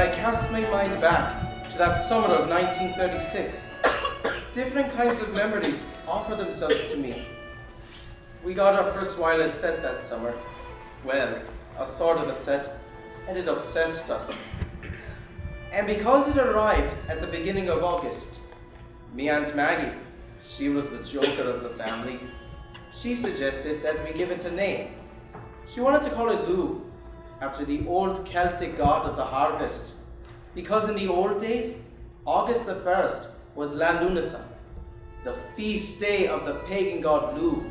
I cast my mind back to that summer of 1936, different kinds of memories offer themselves to me. We got our first wireless set that summer. Well, a sort of a set, and it obsessed us. And because it arrived at the beginning of August, me Aunt Maggie, she was the joker of the family, she suggested that we give it a name. She wanted to call it Lugh, after the old Celtic god of the harvest, because in the old days, August the 1st was Lughnasa, the feast day of the pagan god Lugh,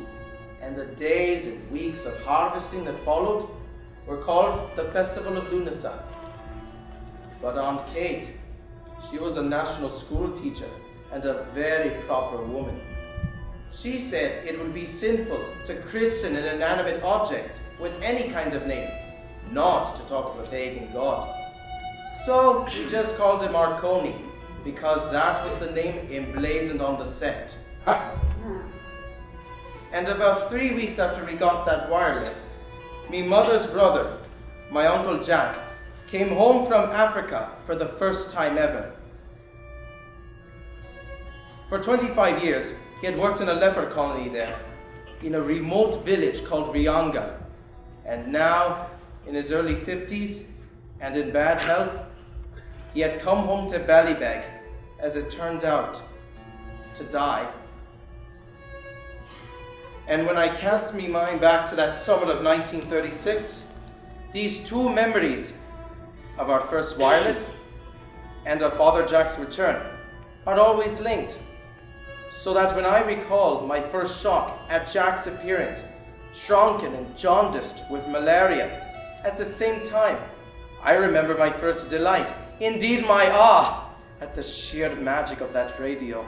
and the days and weeks of harvesting that followed were called the Festival of Lughnasa. But Aunt Kate, she was a national school teacher and a very proper woman. She said it would be sinful to christen an inanimate object with any kind of name, not to talk of a pagan god. So we just called him Marconi, because that was the name emblazoned on the set. And about 3 weeks after we got that wireless, me mother's brother, my Uncle Jack, came home from Africa for the first time ever. For 25 years, he had worked in a leper colony there, in a remote village called Rianga. And now, in his early 50s, and in bad health, he had come home to Ballybeg, as it turned out, to die. And when I cast me mind back to that summer of 1936, these two memories of our first wireless and of Father Jack's return are always linked, so that when I recall my first shock at Jack's appearance, shrunken and jaundiced with malaria, at the same time, I remember my first delight, indeed my awe, at the sheer magic of that radio.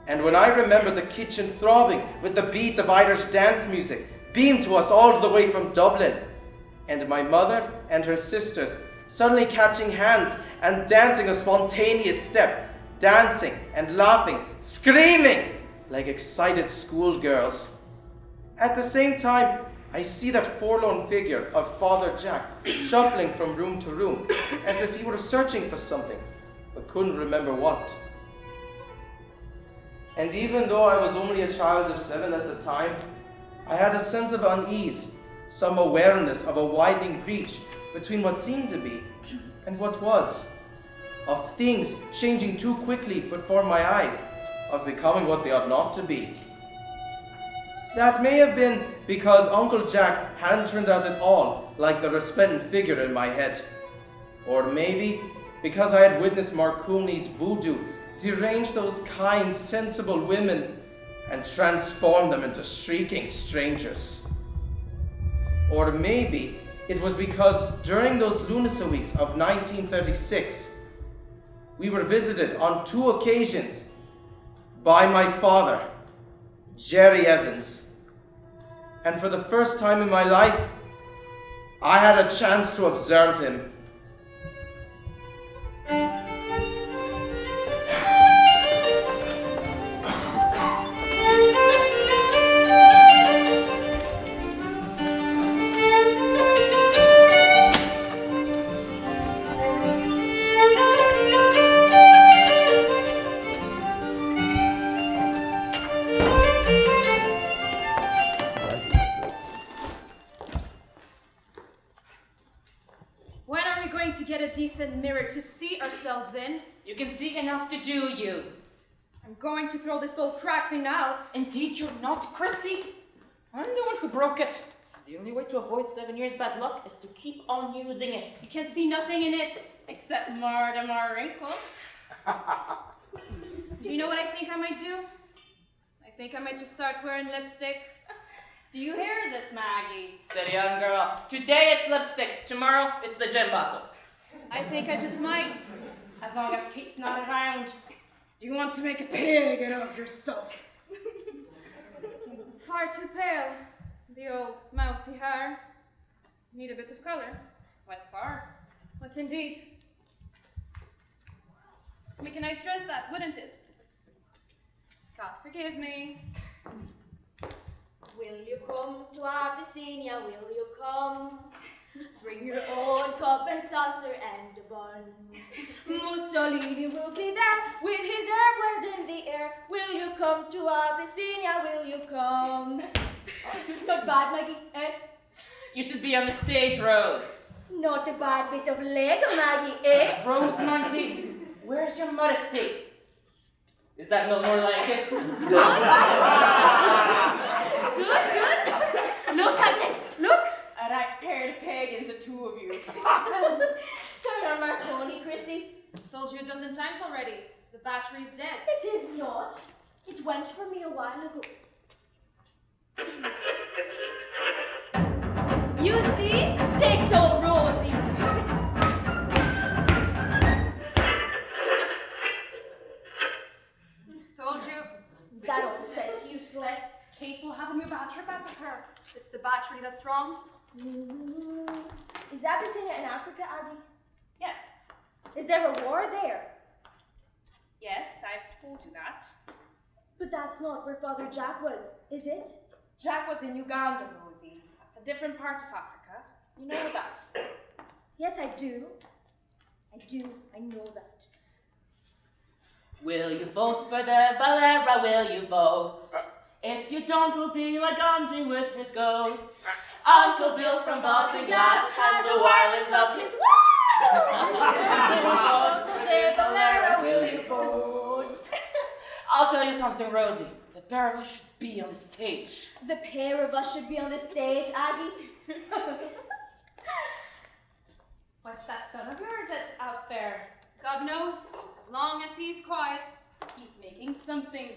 And when I remember the kitchen throbbing with the beat of Irish dance music beamed to us all the way from Dublin, and my mother and her sisters suddenly catching hands and dancing a spontaneous step, dancing and laughing, screaming like excited schoolgirls. At the same time, I see that forlorn figure of Father Jack shuffling from room to room as if he were searching for something, but couldn't remember what. And even though I was only a child of 7 at the time, I had a sense of unease, some awareness of a widening breach between what seemed to be and what was, of things changing too quickly before my eyes, of becoming what they ought not to be. That may have been because Uncle Jack hadn't turned out at all like the resplendent figure in my head. Or maybe because I had witnessed Marconi's voodoo derange those kind, sensible women and transform them into shrieking strangers. Or maybe it was because during those Lughnasa weeks of 1936, we were visited on 2 occasions by my father, Jerry Evans. And for the first time in my life, I had a chance to observe him. Decent mirror to see ourselves in. You can see enough to do you. I'm going to throw this old crap thing out. Indeed you're not, Chrissy. I'm the one who broke it. The only way to avoid 7 years bad luck is to keep on using it. You can see nothing in it except more wrinkles. Do you know what I think I might do? I think I might just start wearing lipstick. Do you hear this, Maggie? Steady on, girl. Today it's lipstick. Tomorrow it's the gin bottle. I think I just might, as long as Kate's not around. Do you want to make a pig out of yourself? Far too pale, the old mousy hair. Need a bit of color. What for? What indeed? Make a nice dress that, wouldn't it? God forgive me. Will you come to Abyssinia? Will you come? Bring your own cup and saucer and a bun. Mussolini will be there with his airplanes in the air. Will you come to Abyssinia? Will you come? Not bad, Maggie, eh? You should be on the stage, Rose. Not a bad bit of leg, Maggie, eh? Rose Monty, where's your modesty? Is that no more like it? Good, good. Look, Agnes, look. A right pair of pagans, the two of you. Turn on Marconi, Chrissy. Told you a dozen times already. The battery's dead. It is not. It went for me a while ago. You see? Takes old Rosie. Told you. That old set's useless. Kate will have a new battery back with her. It's the battery that's wrong. Is Abyssinia in Africa, Aggie? Yes. Is there a war there? Yes, I've told you that. But that's not where Father Jack was, is it? Jack was in Uganda, Rosie. That's a different part of Africa. You know that. Yes, I do. I know that. Will you vote for the Valera? Will you vote? If you don't, we'll be like Gandhi with his goat. Uncle Bill from Bolton Glass has the wireless up his vote for the Valera, will you vote? I'll tell you something, Rosie. The pair of us should be on the stage. The pair of us should be on the stage, Aggie. What's that son of yours that's out there? God knows. As long as he's quiet, he's making something.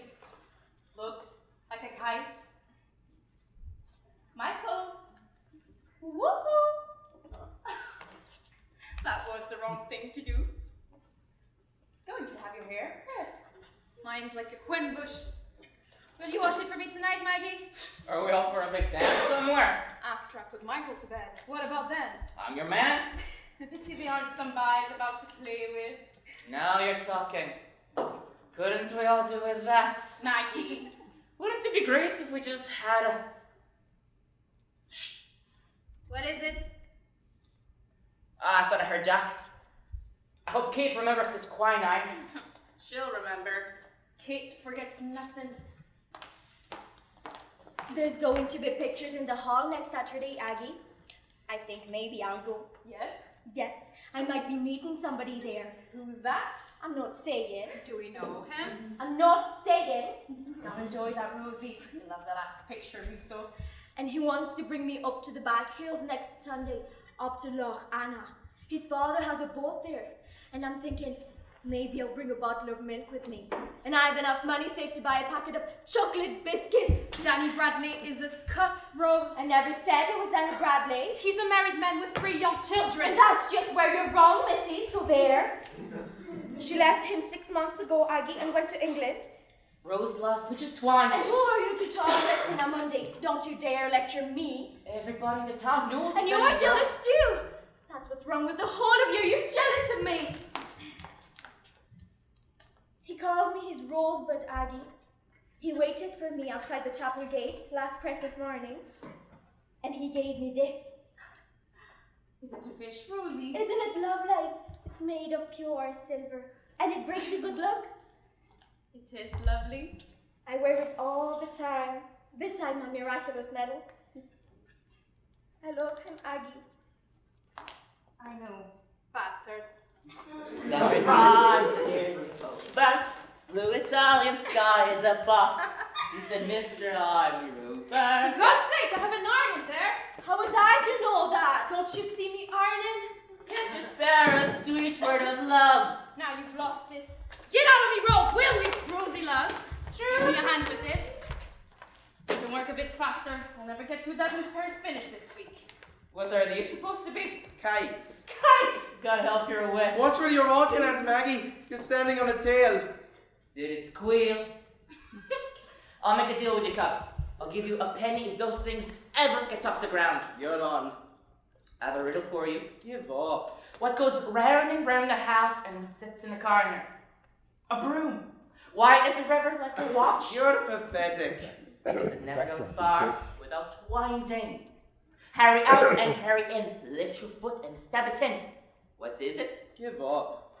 Looks like a kite. Michael. Woohoo! That was the wrong thing to do. It's going to have your hair, Chris. Mine's like a quin bush. Will you wash it for me tonight, Maggie? Are we off for a big dance somewhere? After I put Michael to bed. What about then? I'm your man. Pity the aren't some guys about to play with. Now you're talking. Couldn't we all do with that? Maggie. Wouldn't it be great if we just had a... Shh. What is it? I thought I heard Jack. I hope Kate remembers his quinine. She'll remember. Kate forgets nothing. There's going to be pictures in the hall next Saturday, Aggie. I think maybe I'll go. Yes? Yes, I might be meeting somebody there. Who's that? I'm not saying. Do we know him? I'm not saying. I'll enjoy that, Rosie. I love the last picture we saw. And he wants to bring me up to the back hills next Sunday, up to Lughnasa. His father has a boat there. And I'm thinking, maybe I'll bring a bottle of milk with me. And I have enough money saved to buy a packet of chocolate biscuits. Danny Bradley is a scut, Rose. I never said it was Danny Bradley. He's a married man with 3 young children. And that's just where you're wrong, Missy, so there. She left him 6 months ago, Aggie, and went to England. Rose, love, we just want... And who are you to talk less on a Monday? Don't you dare lecture me. Everybody in the town knows And you that are jealous too. That's what's wrong with the whole of you. You're jealous of me. He calls me his rosebud, Aggie. He waited for me outside the chapel gate last Christmas morning, and he gave me this. Is it a fish, Rosie? Isn't it lovely? It's made of pure silver, and it brings you good luck. It is lovely. I wear it all the time, beside my miraculous medal. I love him, Aggie. I know. Bastard. Summertime, that blue Italian sky is above. He said, Mr. Ivy For Rupert. God's sake, I have an iron there. How was I to know that? Don't you see me ironing? Can't you spare a sweet word of love? Now you've lost it. Get out of me road, will you, Rosie love? Give me a hand with this. Can work a bit faster. I'll never get 2 dozen pairs finished this week. What are these supposed to be? Kites. Kites! God help your wits. What's really your walking, Aunt Maggie? You're standing on a tail. Did it squeal? I'll make a deal with you, Cup. I'll give you a penny if those things ever get off the ground. You're on. I have a riddle for you. Give up. What goes round and round the house and then sits in a corner? A broom. Why is a river like a watch? You're pathetic. Because it never goes far without winding. Harry out and Harry in. Lift your foot and stab it in. What is it? Give up.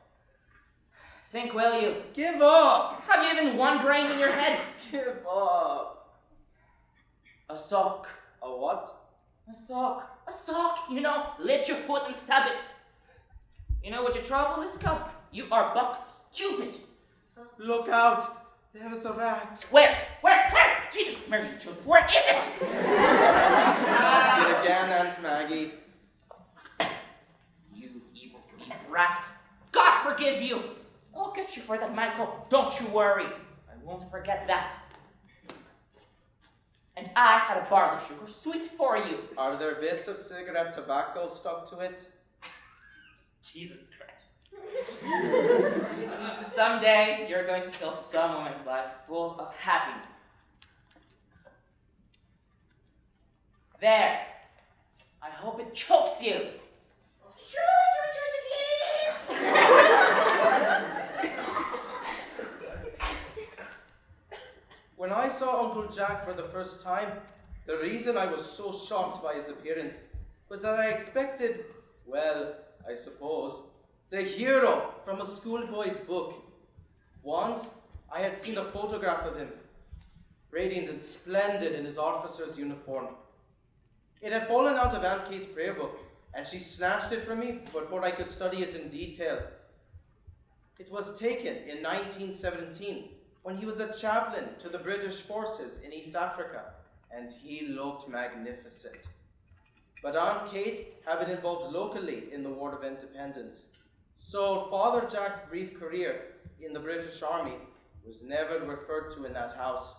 Think, will you? Give up! Have you even one brain in your head? Give up. A sock. A what? A sock. A sock, you know. Lift your foot and stab it. You know what your trouble is, cub? You are buck stupid. Look out! There is a rat. Where? Jesus, Mary Joseph, where is it? See it again, Aunt Maggie. You evil wee brat. God forgive you. I'll get you for that, Michael. Don't you worry. I won't forget that. And I had a barley sugar sweet for you. Are there bits of cigarette tobacco stuck to it? Jesus Christ. Someday, you're going to fill some woman's life full of happiness. There. I hope it chokes you. When I saw Uncle Jack for the first time, the reason I was so shocked by his appearance was that I expected, well, I suppose, the hero from a schoolboy's book. Once, I had seen a photograph of him, radiant and splendid in his officer's uniform. It had fallen out of Aunt Kate's prayer book, and she snatched it from me before I could study it in detail. It was taken in 1917, when he was a chaplain to the British forces in East Africa, and he looked magnificent. But Aunt Kate had been involved locally in the War of Independence, so Father Jack's brief career in the British Army was never referred to in that house.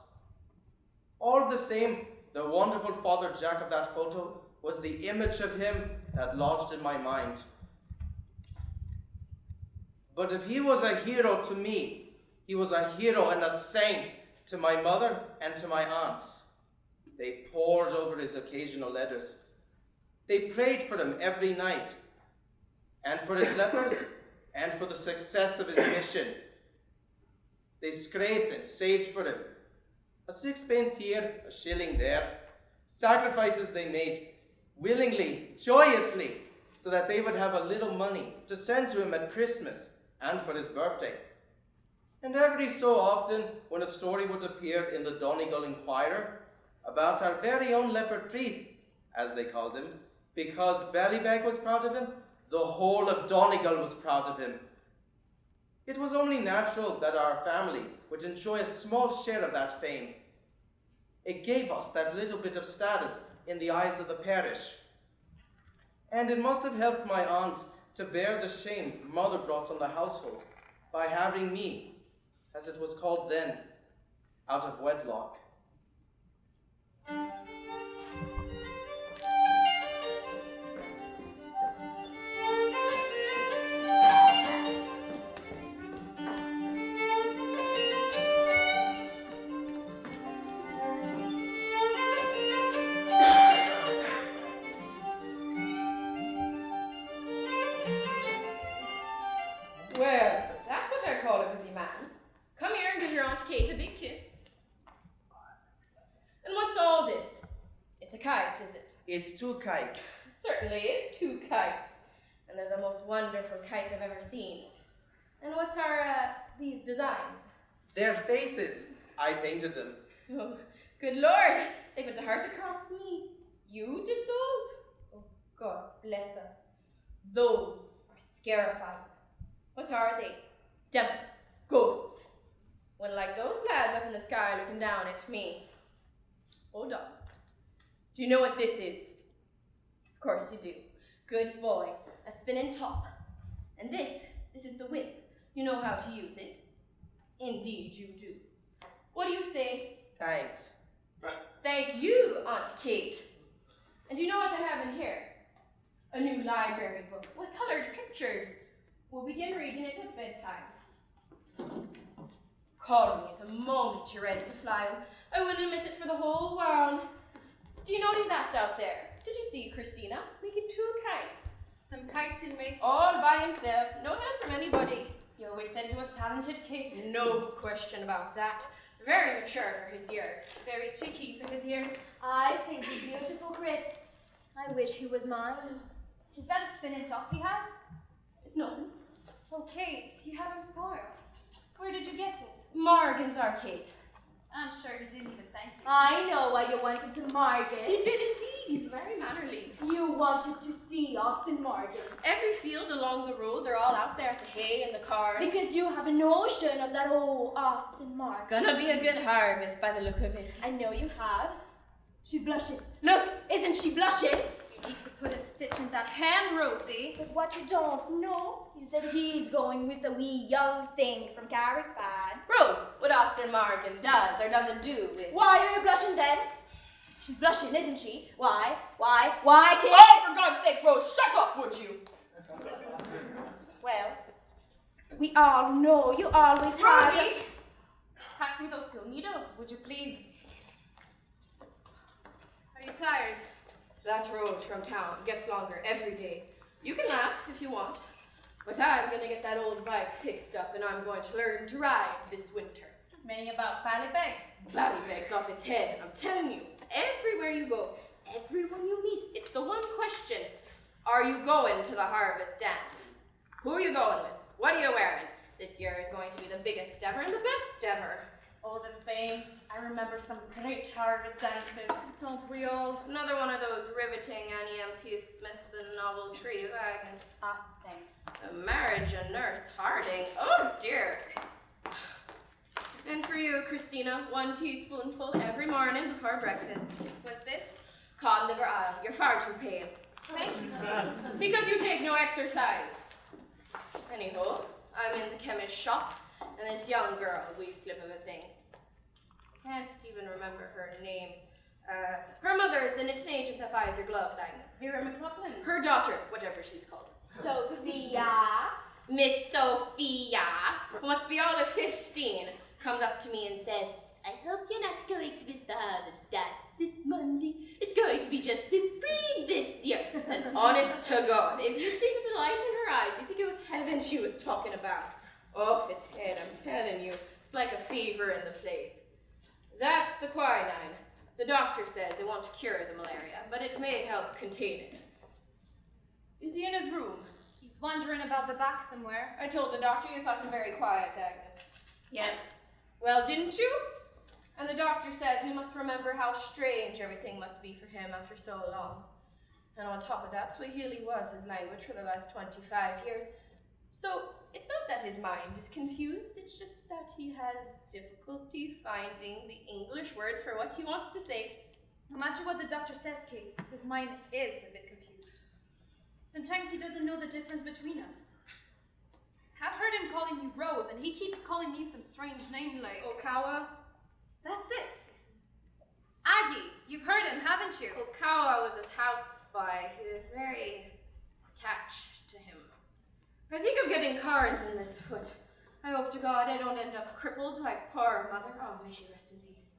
All the same, the wonderful Father Jack of that photo was the image of him that lodged in my mind. But if he was a hero to me, he was a hero and a saint to my mother and to my aunts. They pored over his occasional letters. They prayed for him every night, and for his lepers, and for the success of his mission. They scraped and saved for him. A sixpence here, a shilling there. Sacrifices they made, willingly, joyously, so that they would have a little money to send to him at Christmas and for his birthday. And every so often, when a story would appear in the Donegal Inquirer about our very own leopard priest, as they called him, because Ballybeg was proud of him, the whole of Donegal was proud of him. It was only natural that our family would enjoy a small share of that fame. It gave us that little bit of status in the eyes of the parish. And it must have helped my aunts to bear the shame Mother brought on the household by having me, as it was called then, out of wedlock. Well, that's what I call a busy man. Come here and give your Aunt Kate a big kiss. And what's all this? It's a kite, is it? It's two kites. Certainly is two kites. And they're the most wonderful kites I've ever seen. And what are these designs? Their faces. I painted them. Oh, good Lord, they put the heart across me. You did those? Oh, God bless us. Those are scarifying. What are they? Devils. Ghosts. One like those lads up in the sky looking down at me. Hold on. Do you know what this is? Of course you do. Good boy. A spinning top. And this is the whip. You know how to use it. Indeed you do. What do you say? Thanks. Thank you, Aunt Kate. And do you know what I have in here? A new library book with colored pictures. We'll begin reading it at bedtime. Call me at the moment you're ready to fly. I wouldn't miss it for the whole world. Do you notice that out there? Did you see Christina making two kites? Some kites he'll make. All by himself, no help from anybody. You always said he was talented, Kate. No question about that. Very mature for his years. Very cheeky for his years. I think he's beautiful, Chris. I wish he was mine. Is that a spinning top he has? It's nothing. Oh, Kate, you have him spoiled. Where did you get it? Morgan's Arcade. I'm sure he didn't even thank you. I know why you wanted to Margate. He did indeed. He's very mannerly. You wanted to see Austin Margate. Every field along the road, they're all out there, the hay and the car. Because you have a notion of that old Austin Margate. Gonna be a good harvest by the look of it. I know you have. She's blushing. Look, isn't she blushing? You need to put a stitch in that hem, Rosie. But what you don't know is that he's going with a wee young thing from Carrickbad. Rose, what Austin Morgan does or doesn't do with... Why are you blushing then? She's blushing, isn't she? Why, Kate? Oh, for God's sake, Rose, shut up, would you? Well, we all know you always have. Rosie, pass me those steel needles, would you please? Are you tired? That road from town gets longer every day. You can laugh if you want, but I'm gonna get that old bike fixed up and I'm going to learn to ride this winter. Meaning about Ballybeg. Ballybeg's off its head, I'm telling you. Everywhere you go, everyone you meet, it's the one question. Are you going to the harvest dance? Who are you going with? What are you wearing? This year is going to be the biggest ever and the best ever. All the same, I remember some great harvest dances. Don't we all? Another one of those riveting Annie M. P. Smithson novels for you, Agnes. Ah, thanks. A Marriage of Nurse Harding. Oh dear. And for you, Christina, 1 teaspoonful every morning before breakfast. What's this? Cod liver oil. You're far too pale. Thank you, Kate. Because you take no exercise. Anyhow, I'm in the chemist's shop, and this young girl, wee slip of a thing. Can't even remember her name. Her mother is the knitting agent that buys her gloves, Agnes. Vera McLaughlin. Her daughter, whatever she's called. Sophia. Miss Sophia, who must be all of 15, comes up to me and says, I hope you're not going to miss the harvest dance this Monday. It's going to be just supreme this year. And honest to God, if you'd seen the delight in her eyes, you'd think it was heaven she was talking about. Off its head, I'm telling you. It's like a fever in the place. That's the quinine. The doctor says it won't cure the malaria, but it may help contain it. Is he in his room? He's wandering about the back somewhere. I told the doctor you thought him very quiet, Agnes. Yes. Well, didn't you? And the doctor says we must remember how strange everything must be for him after so long. And on top of that, Swahili was his language for the last 25 years. So it's not that his mind is confused, it's just that he has difficulty finding the English words for what he wants to say. No matter what the doctor says, Kate, his mind is a bit confused. Sometimes he doesn't know the difference between us. I've heard him calling you Rose, and he keeps calling me some strange name like... Okawa? That's it. Aggie, you've heard him, haven't you? Okawa was his house spy. He was very attached to him. I think I'm getting corns in this foot. I hope to God I don't end up crippled like poor mother. Oh, may she rest in peace.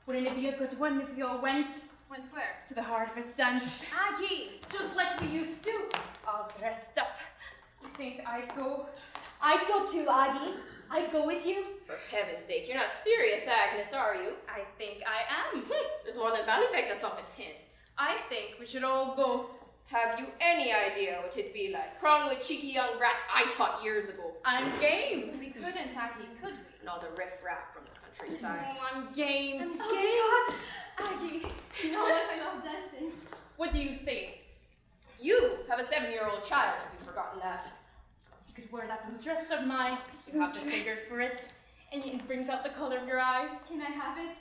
Wouldn't it be a good one if you all went Went where? to the harvest dance? Aggie! Just like we used to, all dressed up. You think I'd go? I'd go too, Aggie. I'd go with you. For heaven's sake, you're not serious, Agnes, are you? I think I am. There's more than Ballybeg that's off its head. I think we should all go. Have you any idea what it'd be like? Crawling with cheeky young brats I taught years ago. I'm game. We couldn't, Aggie, could we? Not a riff-raff from the countryside. Oh, I'm game. Oh, God. Aggie, you know how much I love dancing. What do you say? You have a 7-year-old child, have you forgotten that? You could wear that blue dress of mine. You have the figure for it. And it brings out the color of your eyes. Can I have it?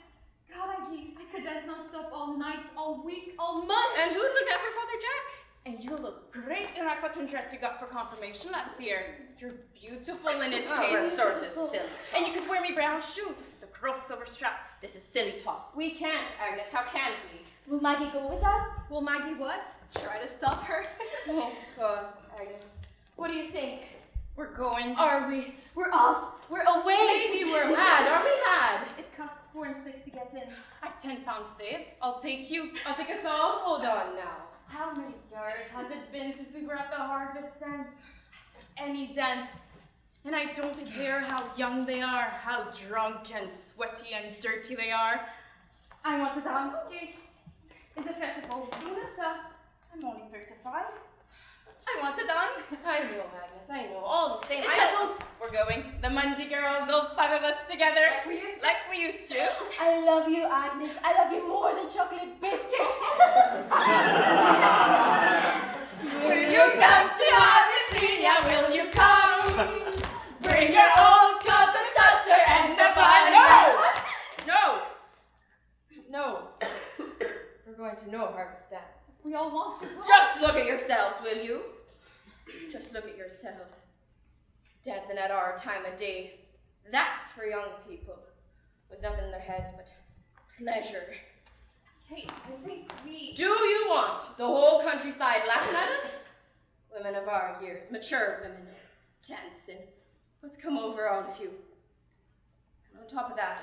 God, I could dance non-stop all night, all week, all month. And who'd look out for Father Jack? And you look great in that cotton dress you got for confirmation last year. You're beautiful in it, Oh, Kate. that's sort of silly talk. And you could wear me brown shoes, the crossover straps. This is silly talk. We can't, Agnes. How can we? Will Maggie go with us? Will Maggie what? Try to stop her? Oh, God, Agnes. What do you think? We're going. Are we? We're off. We're away. Maybe we're mad. Are we mad? It costs 4 and 6 to get in. I've £10 saved. I'll take you. I'll take us all. Hold on now. How many years has it been since we were at the harvest dance? At any dance. And I don't care how young they are, how drunk and sweaty and dirty they are. I want to dance, Kate. is a festival of Lughnasa. I'm only 35. I want to dance. I know, Agnes, I know. All the same. It's settled. We're going. The Monday girls, all 5 of us together. Like we used to. I love you, Agnes. I love you more than chocolate biscuits. Will you come to Abyssinia? Will you come? Bring your old compass saucer and the bun. No. We're going to no harvest dance. We all want to go. Just look at yourselves, will you? Just look at yourselves. Dancing at our time of day. That's for young people with nothing in their heads but pleasure. Kate, I think we... Do you want the whole countryside laughing at us? Women of our years, mature women, dancing. Let's come over, all of you. And on top of that,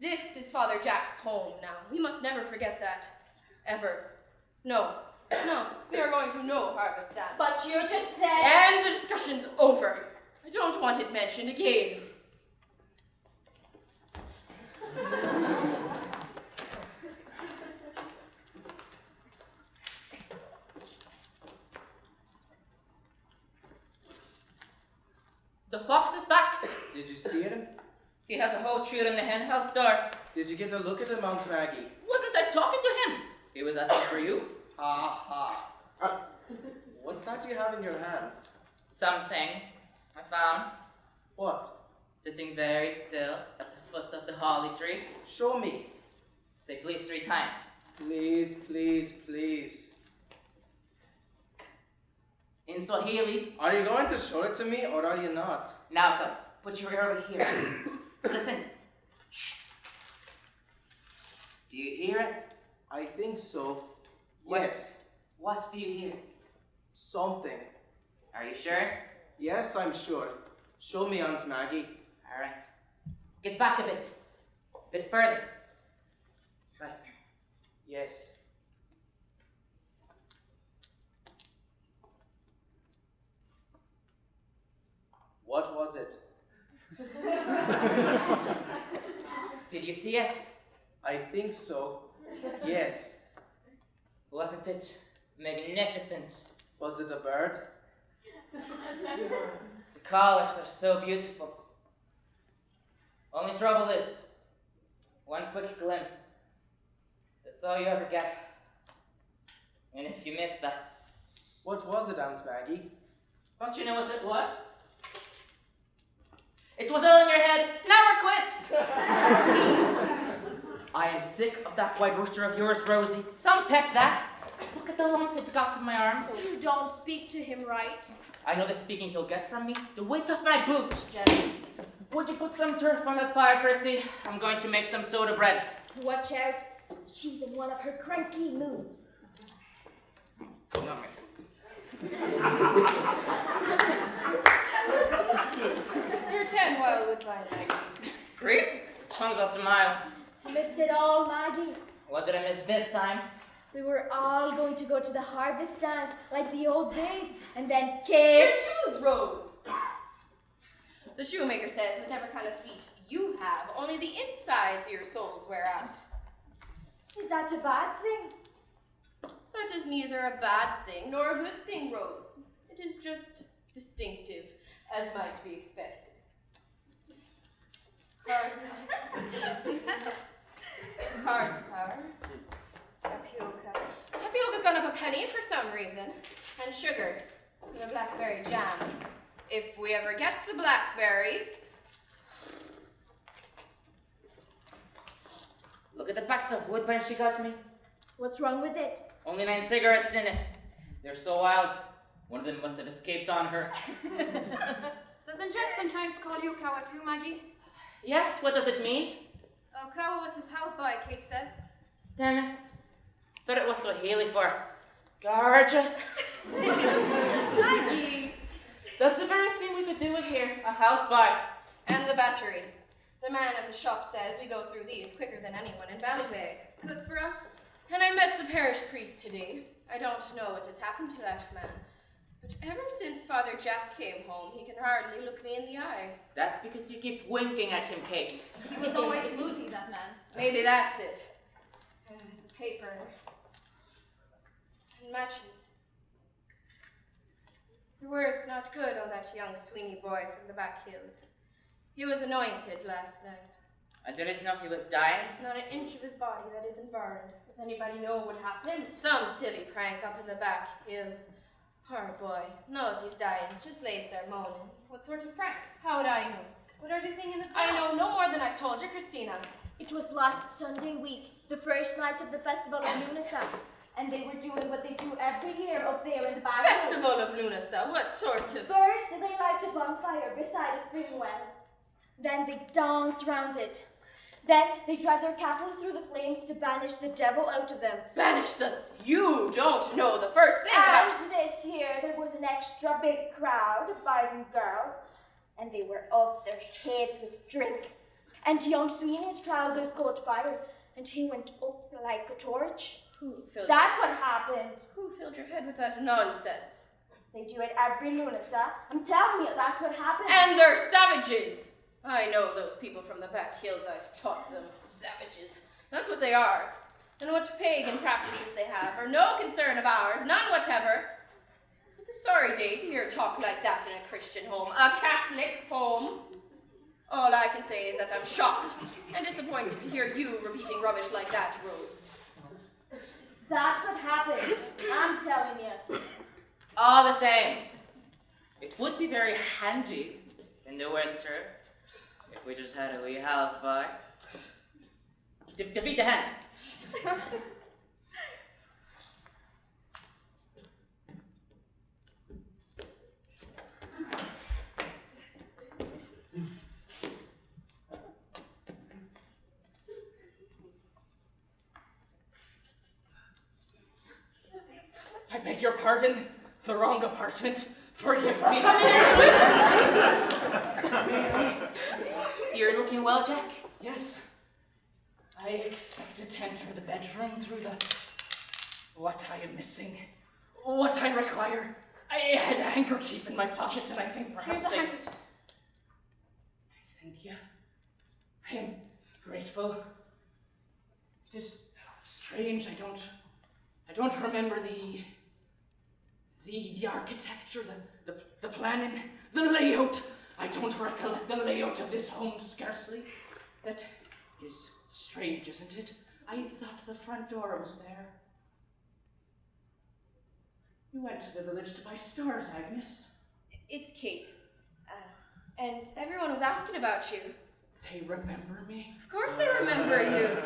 this is Father Jack's home now. We must never forget that. Ever. No, we are going to no harvest dance. But you just said... And the discussion's over. I don't want it mentioned again. The fox is back. Did you see him? He has a whole treat in the hen house door. Did you get a look at him, Aunt Maggie? Wasn't I talking to him? He was asking for you. Ha ha. What's that you have in your hands? Something I found What? sitting very still at the foot of the holly tree. Show me. Say please 3 times. Please, please, please. In Swahili. Are you going to show it to me or are you not? Now come, put your ear over here. Listen. Shh. Do you hear it? I think so. What? Yes. What do you hear? Something. Are you sure? Yes, I'm sure. Show me, Aunt Maggie. All right. Get back a bit. Bit further. Right. Yes. What was it? Did you see it? I think so. Yes. Wasn't it magnificent? Was it a bird? The colors are so beautiful. Only trouble is, one quick glimpse. That's all you ever get. And if you miss that, What was it, Aunt Maggie? don't you know what it was? It was all in your head. Now we're quits. I am sick of that white rooster of yours, Rosie. Some pet that. Look at the lump it got in my arm. So you don't speak to him, right? I know the speaking he'll get from me. The weight of my boot. Jenny. Would you put some turf on that fire, Chrissy? I'm going to make some soda bread. Watch out. She's in one of her cranky moods. So not my You're 10 Wildwood Vine, Maggie. Great. The tongue's out a mile. Missed it all, Maggie. What did I miss this time? We were all going to go to the harvest dance like the old days, and then Your Kate. shoes, Rose. The shoemaker says whatever kind of feet you have, only the insides of your soles wear out. Is that a bad thing? That is neither a bad thing nor a good thing, Rose. It is just distinctive, as might be expected. Hard power. Tapioca. Tapioca's gone up a penny for some reason. And sugar. And a blackberry jam. If we ever get the blackberries. Look at the packet of woodbine she got me. What's wrong with it? Only 9 cigarettes in it. They're so wild. One of them must have escaped on her. Doesn't Jack sometimes call you Kawa too, Maggie? Yes, what does it mean? Oh, Kawa was his houseboy, Kate says. Damn it. Thought it was Swahili for gorgeous. Maggie! That's the very thing we could do with here. A house bar. And the battery. The man at the shop says we go through these quicker than anyone in Ballybeg. Good for us. And I met the parish priest today. I don't know what has happened to that man. But ever since Father Jack came home, he can hardly look me in the eye. That's because you keep winking at him, Kate. He was always moody, that man. Maybe that's it. The paper. and matches. The word's not good on that young Sweeney boy from the back hills. He was anointed last night. I didn't know he was dying. Not an inch of his body that isn't burned. Does anybody know what happened? Some silly prank up in the back hills. Poor boy. Knows he's dying. Just lays there moaning. What sort of prank? How would I know? What are they saying in the town? I know no more than I've told you, Christina. It was last Sunday week, the first night of the festival of Lughnasa, and they were doing what they do every year up there in the back. Festival of Lughnasa? What sort of? First, they light a bonfire beside a spring well. Then they dance round it. Then they drive their cattle through the flames to banish the devil out of them. Banish the... You don't know the first thing about... And this year there was an extra big crowd of boys and girls, and they were off their heads with drink. And young Sweeney's trousers caught fire, and he went up like a torch. That's what happened. Who filled your head with that nonsense? They do it every Lughnasa. I'm telling you, that's what happened. And they're savages. I know those people from the back hills. I've taught them. Savages. That's what they are. And what pagan practices they have are no concern of ours, none whatever. It's a sorry day to hear talk like that in a Christian home, a Catholic home. All I can say is that I'm shocked and disappointed to hear you repeating rubbish like that, Rose. That's what happened. I'm telling you. All the same, it would be very handy in the winter if we just had a wee house by. Defeat the hens. I beg your pardon. The wrong apartment. Forgive me. Come in and join us. You're looking well, Jack. Yes. I expected to enter the bedroom through the... What I am missing. What I require. I had a handkerchief in my pocket and I think perhaps Here's a handkerchief. Thank you. I am grateful. It is strange. I don't remember the architecture, the planning, the layout. I don't recollect the layout of this home scarcely. That is strange, isn't it? I thought the front door was there. You went to the village to buy stars, Agnes. It's Kate. And everyone was asking about you. They remember me? Of course they remember you.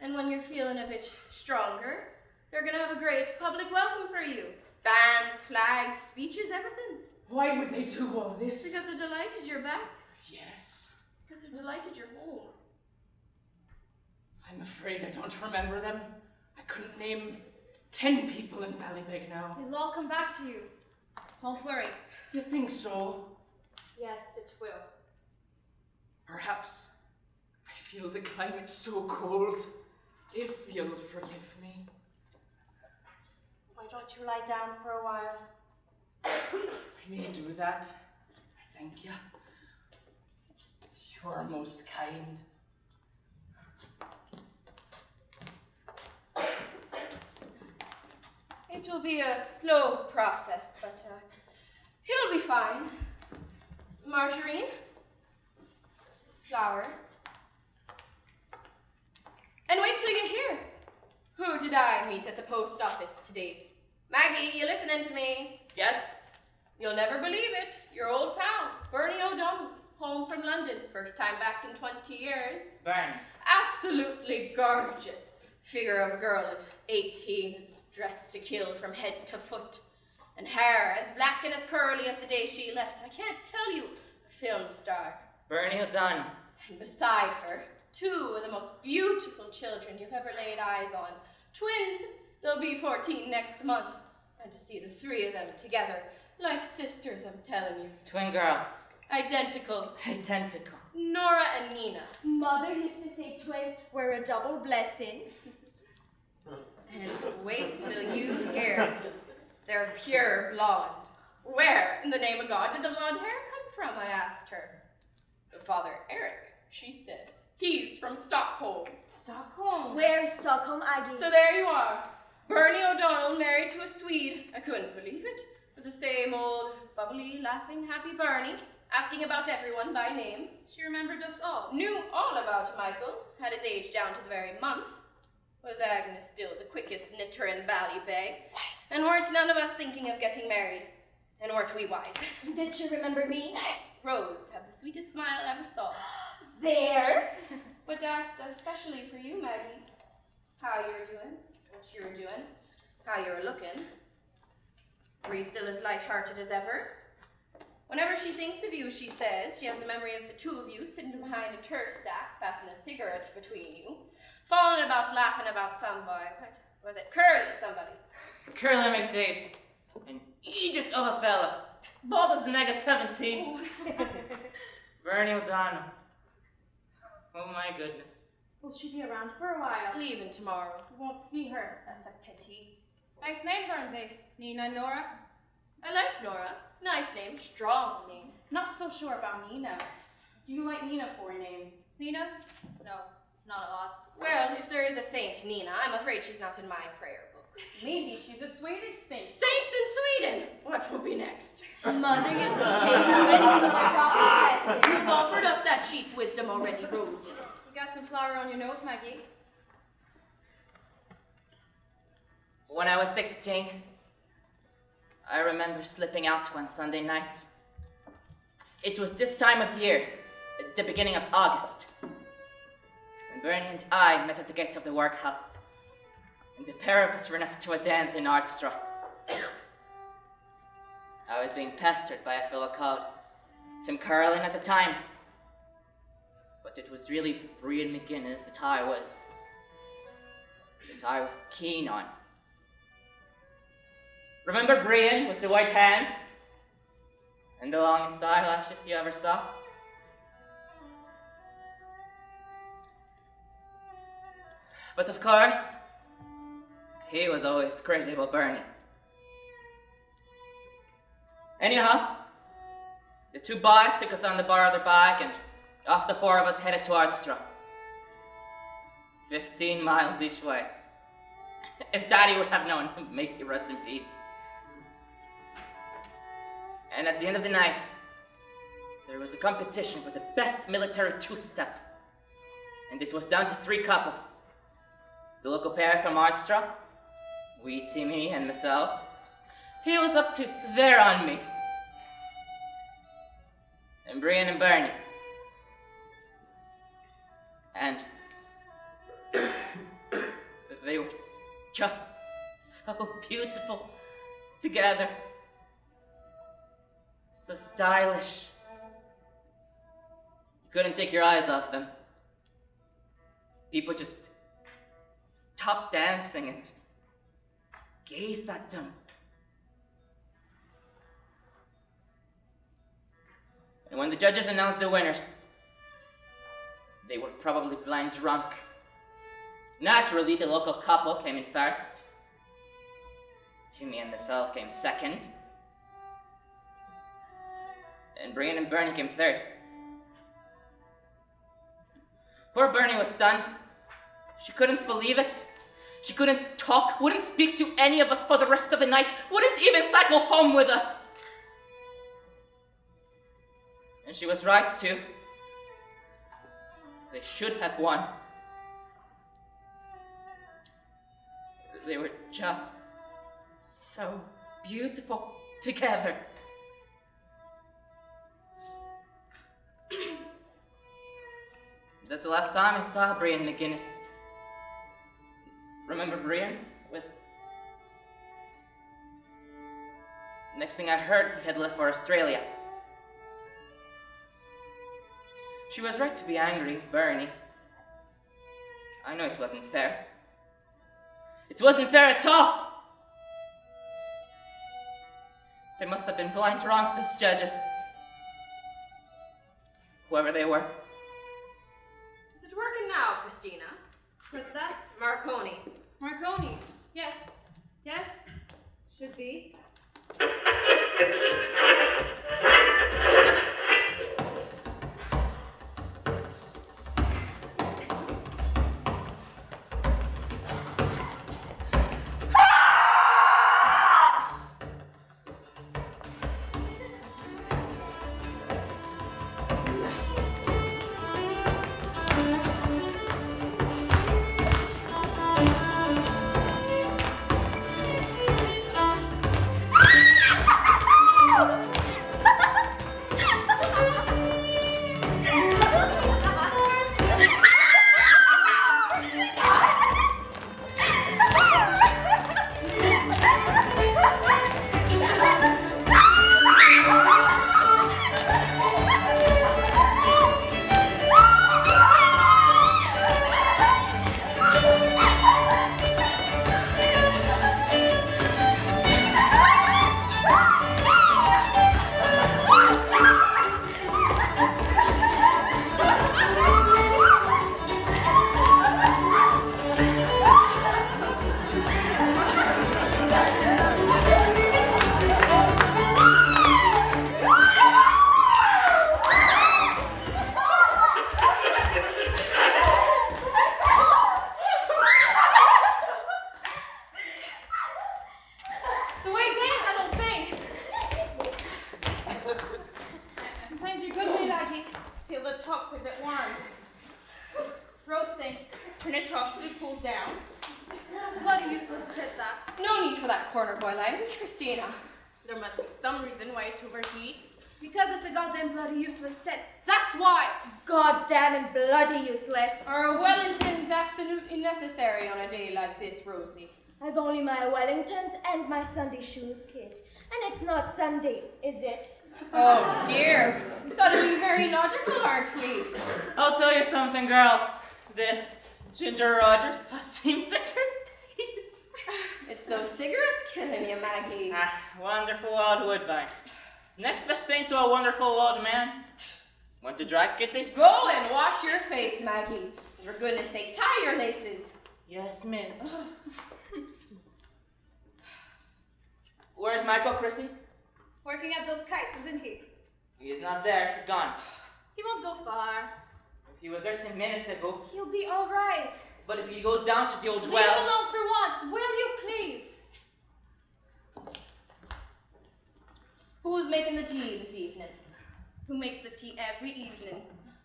And when you're feeling a bit stronger, they're gonna have a great public welcome for you. Bands, flags, speeches, everything. Why would they do all this? Because they're delighted you're back. Yes. Because they're delighted you're home. I'm afraid I don't remember them. I couldn't name 10 people in Ballybeg now. It'll all come back to you. Don't worry. You think so? Yes, it will. Perhaps I feel the climate so cold. If you'll forgive me. Why don't you lie down for a while? I may do that. Thank you. You're most kind. It will be a slow process, but he'll be fine. Margarine, flour, and wait till you hear. Who did I meet at the post office today? Maggie, you listening to me? Yes? You'll never believe it. Your old pal, Bernie O'Donnell, home from London, first time back in 20 years. Burn. Absolutely gorgeous. Figure of a girl of 18, dressed to kill from head to foot, and hair as black and as curly as the day she left. I can't tell you, a film star. Bernie O'Donnell. And beside her, two of the most beautiful children you've ever laid eyes on. Twins, they'll be 14 next month. And to see the three of them together, like sisters, I'm telling you. Twin girls. Identical. Identical. Nora and Nina. Mother used to say twins were a double blessing. And wait till you hear. They're pure blonde. Where, in the name of God, did the blonde hair come from, I asked her. Father Eric, she said. He's from Stockholm. Stockholm? Where is Stockholm, Aggie? So there you are. Bernie O'Donnell married to a Swede. I couldn't believe it. But the same old bubbly, laughing, happy Bernie, asking about everyone by name. She remembered us all. Knew all about Michael, had his age down to the very month. Was Agnes still the quickest knitter in Ballybeg? And weren't none of us thinking of getting married? And weren't we wise? Did she remember me? Rose had the sweetest smile I ever saw. There. But asked especially for you, Maggie, how you were doing, what you were doing, how you were looking. Were you still as light-hearted as ever? Whenever she thinks of you, she says, she has the memory of the two of you sitting behind a turf stack, passing a cigarette between you, falling about, laughing about some boy. What was it? Curly somebody. Curly McDade, an Egypt of a fella, bald as a neg at 17. Bernie O'Donnell. Oh my goodness. Will she be around for a while? Leaving tomorrow. We won't see her. That's a pity. Nice names, aren't they? Nina and Nora? I like Nora. Nice name, strong name. Not so sure about Nina. Do you like Nina for a name? Nina? No, not a lot. Well, if there is a Saint Nina, I'm afraid she's not in my prayer book. Maybe she's a Swedish saint. Saints in Sweden! What will be next? Mother used to say to it, You've offered us that cheap wisdom already, Rosie. You got some flour on your nose, Maggie? When I was 16, I remember slipping out one Sunday night. It was this time of year, at the beginning of August, when Bernie and I met at the gate of the workhouse, and the pair of us ran off to a dance in Ardstra. I was being pestered by a fellow called Tim Carlin at the time, but it was really Brian McGuinness that I was keen on. Remember Brian with the white hands and the longest eyelashes you ever saw? But of course, he was always crazy about Bernie. Anyhow, the two boys took us on the bar of their bike and off the four of us headed to Ardstra. 15 miles each way. If Daddy would have known, may he rest in peace. And at the end of the night, there was a competition for the best military two-step. And it was down to 3 couples. The local pair from Ardstra, Weedsy, me, and myself. He was up to there on me. And Brian and Bernie. And they were just so beautiful together. So stylish. You couldn't take your eyes off them. People just stopped dancing and gazed at them. And when the judges announced the winners, they were probably blind drunk. Naturally, the local couple came in first. Timmy and myself came second. And Brian and Bernie came third. Poor Bernie was stunned. She couldn't believe it. She couldn't talk, wouldn't speak to any of us for the rest of the night, wouldn't even cycle home with us. And she was right too. They should have won. They were just so beautiful together. That's the last time I saw Brian McGuinness. Remember Brian? Next thing I heard, he had left for Australia. She was right to be angry, Bernie. I know it wasn't fair. It wasn't fair at all. They must have been blind drunk, those judges. Whoever they were. Is it working now, Christina? What's that? Marconi. Marconi. Yes. Yes. Should be. saying, turn it off till it cools down. Bloody useless said that. No need for that corner boy language, Christina. There must be some reason why it overheats. Because it's a goddamn bloody useless set. That's why! God damn and bloody useless. Are Wellingtons absolutely necessary on a day like this, Rosie? I've only my Wellingtons and my Sunday shoes, Kate. And it's not Sunday, is it? Oh dear, we started being very logical, aren't we? I'll tell you something, girls. This Ginger Rogers has seen better days. It's those cigarettes killing you, Maggie. Wonderful old woodbine. Next best thing to a wonderful old man. Want to drive, Kitty? Go and wash your face, Maggie. For goodness sake, tie your laces. Yes, miss. Where's Michael, Chrissy? Working at those kites, isn't he? He is not there. He's gone. He won't go far. He was there 10 minutes ago. He'll be alright. But if he goes down to the old Leave him well... alone for once, will you please? Who's making the tea this evening? Who makes the tea every evening?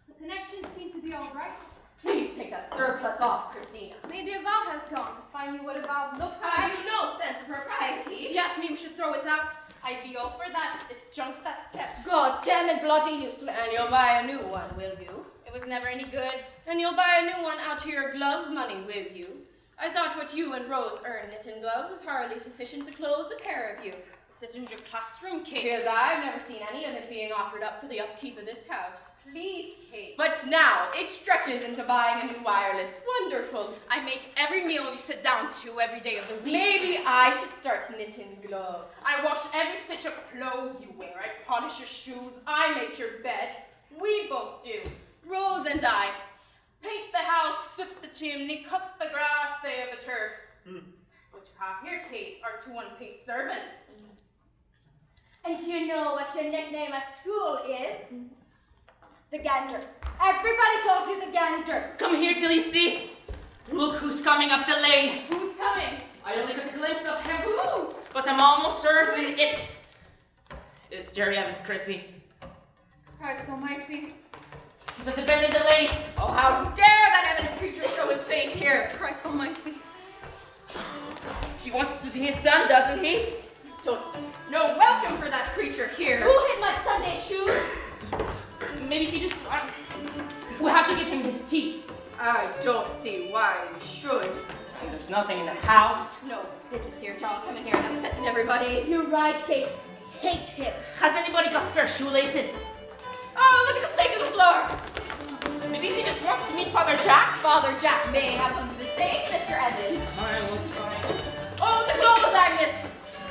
The connections seem to be alright. Please take that surplus off, Christina. Maybe a valve has gone. If I knew what a valve looks Have like. you no sense of propriety? If you ask me, we should throw it out. I'd be all for that. It's junk that's set. God damn and bloody useless. And you'll buy a new one, will you? It was never any good. And you'll buy a new one out of your glove money, will you? I thought what you and Rose earn knitting gloves was hardly sufficient to clothe the pair of you. Sit in your classroom, Kate. Because I've never seen any of it being offered up for the upkeep of this house. Please, Kate. But now it stretches into buying a new wireless. Wonderful. I make every meal you sit down to every day of the week. Maybe I should start knitting gloves. I wash every stitch of clothes you wear. I polish your shoes. I make your bed. We both do. Rose and I. Paint the house, sweep the chimney, cut the grass, save the turf. Which half here, Kate, are two unpaid servants. And do you know what your nickname at school is? The Gander. Everybody calls you the Gander. Come here till you see. Look who's coming up the lane. Who's coming? I only got a glimpse of him. Who? But I'm almost certain it's Jerry Evans, Chrissy. Christ almighty. He's at the bend in the lane. Oh, how dare that Evans creature show his face here! Jesus Christ almighty. He wants to see his son, doesn't he? Don't. No welcome for that creature here. Who hit my Sunday shoes? Maybe he just... we'll have to give him his tea. I don't see why we should. And there's nothing in the house. No business here, John. Come in here and upsetting everybody. You're right, Kate. Hate him. Has anybody got spare shoelaces? Oh, look at the state of the floor. Maybe he just wants to meet Father Jack. Father Jack may have something to say, Mr. Evans. I will try. Oh, the clothes, Agnes.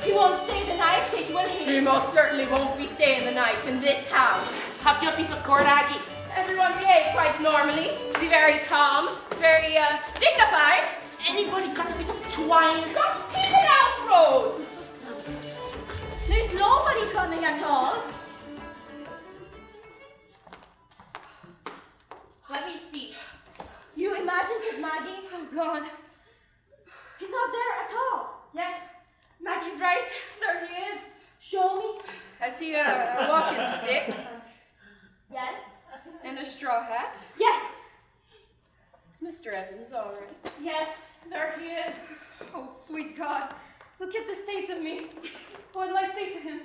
He won't stay the night, Kate, will He he? most certainly won't be staying the night in this house. Have you a piece of cord, Aggie? Everyone behave quite normally. Be very calm, very dignified. Anybody got a piece of twine? Stop peeping out, Rose. There's nobody coming at all. Let me see. You imagined it, Maggie? Oh God. He's not there at all. Yes, Maggie's right. There he is. Show me. Has he a walking stick Yes. and a straw hat? Yes. It's Mr. Evans, all right. Yes, there he is. Oh, sweet God. Look at the state of me. What'll I say to him?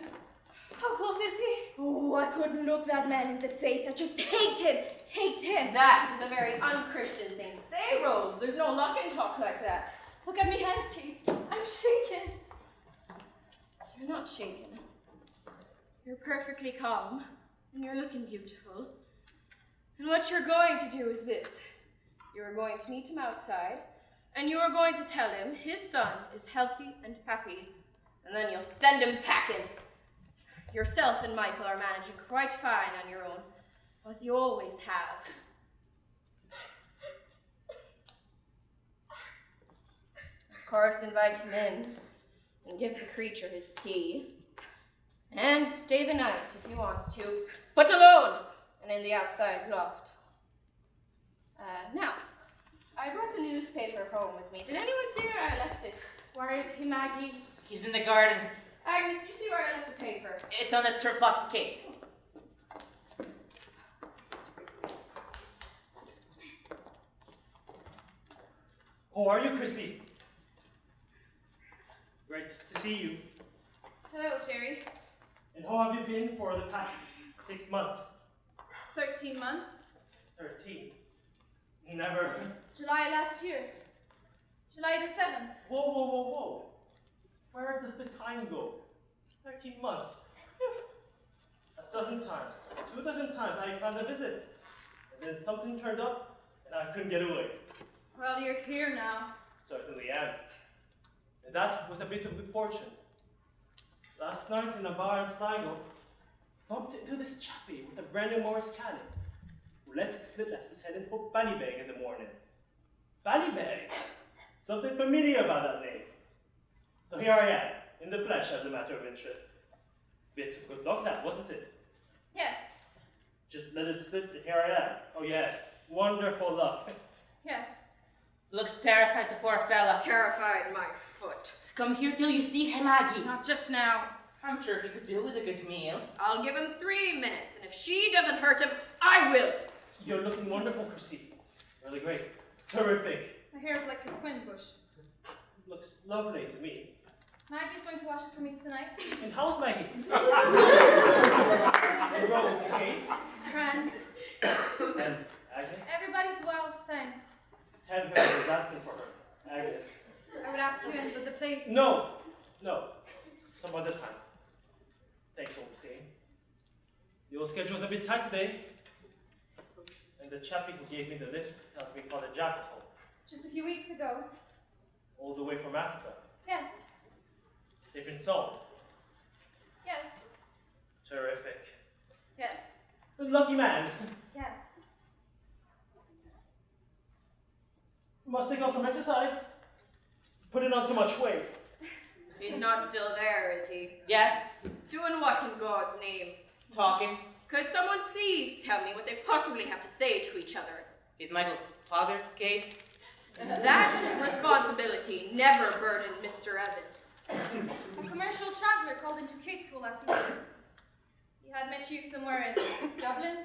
How close is he? Oh, I couldn't look that man in the face. I just hate him. Hate him. That is a very unchristian thing to say, Rose. There's no luck in talk like that. Look at me hands, Kate. I'm shaking. You're not shaken. You're perfectly calm, and you're looking beautiful. And what you're going to do is this. You're going to meet him outside, and you are going to tell him his son is healthy and happy, and then you'll send him packing. Yourself and Michael are managing quite fine on your own, as you always have. Of course, invite him in and give the creature his tea. And stay the night if he wants to, but alone and in the outside loft. Now, I brought a newspaper home with me. Did anyone see where I left it? Where is he, Maggie? He's in the garden. Agnes, did you see where I left the paper? It's on the turf box, Kate. How are you, Chrissy? Great to see you. Hello, Jerry. And how have you been for the past 6 months? 13 months. 13. Never. July last year. July the 7th. Whoa. Where does the time go? 13 months. A dozen times, 2 dozen times I planned a visit. And then something turned up and I couldn't get away. Well, you're here now. Certainly am. And that was a bit of good fortune. Last night in a bar in Sligo, bumped into this chappie with a brand new Morris Cannon, who lets it slip that he's heading for Ballybeg in the morning. Ballybeg? Something familiar about that name. So here I am, in the flesh as a matter of interest. Bit of good luck that, wasn't it? Yes. Just let it slip and here I am. Oh yes, wonderful luck. Yes. Looks terrified, the poor fella. Terrified my foot. Come here till you see him, Aggie. Not just now. I'm sure he could do with a good meal. I'll give him 3 minutes, and if she doesn't hurt him, I will. You're looking wonderful, Chrissy. Really great. Terrific. My hair's like a quin bush. Looks lovely to me. Maggie's going to wash it for me tonight. And how's Maggie? And Rose and Kate. Grand. And Agnes? Everybody's well, thanks. Tell her I was asking for her. Agnes. I would ask you in, but the place is... No. Some other time. Thanks all the same. The old schedule's a bit tight today. And the chappie who gave me the lift tells me Father Jack's home. Just a few weeks ago. All the way from Africa. Yes. Safe and sound. Yes. Terrific. Yes. A lucky man. Yes. Must take off some exercise. Putting on too much weight. He's not still there, is he? Yes, Doing what in God's name? talking. Could someone please tell me what they possibly have to say to each other? He's Michael's father, Kate. That responsibility never burdened Mr. Evans. A commercial traveller called into Kate school last Easter. He had met you somewhere in Dublin.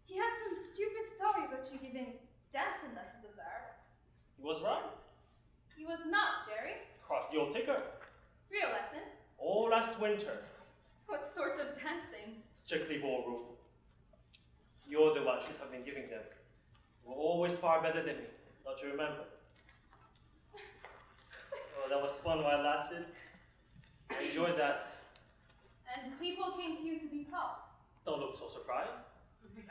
He had some stupid story about you giving dancing lessons at there. He was right. He was not, Jerry. Crossed the old ticker. Real lessons. All last winter. What sort of dancing? Strictly ballroom. You're the one should have been giving them. You were always far better than me, don't you remember? Oh, that was fun while it lasted. I enjoyed that. And people came to you to be taught. Don't look so surprised.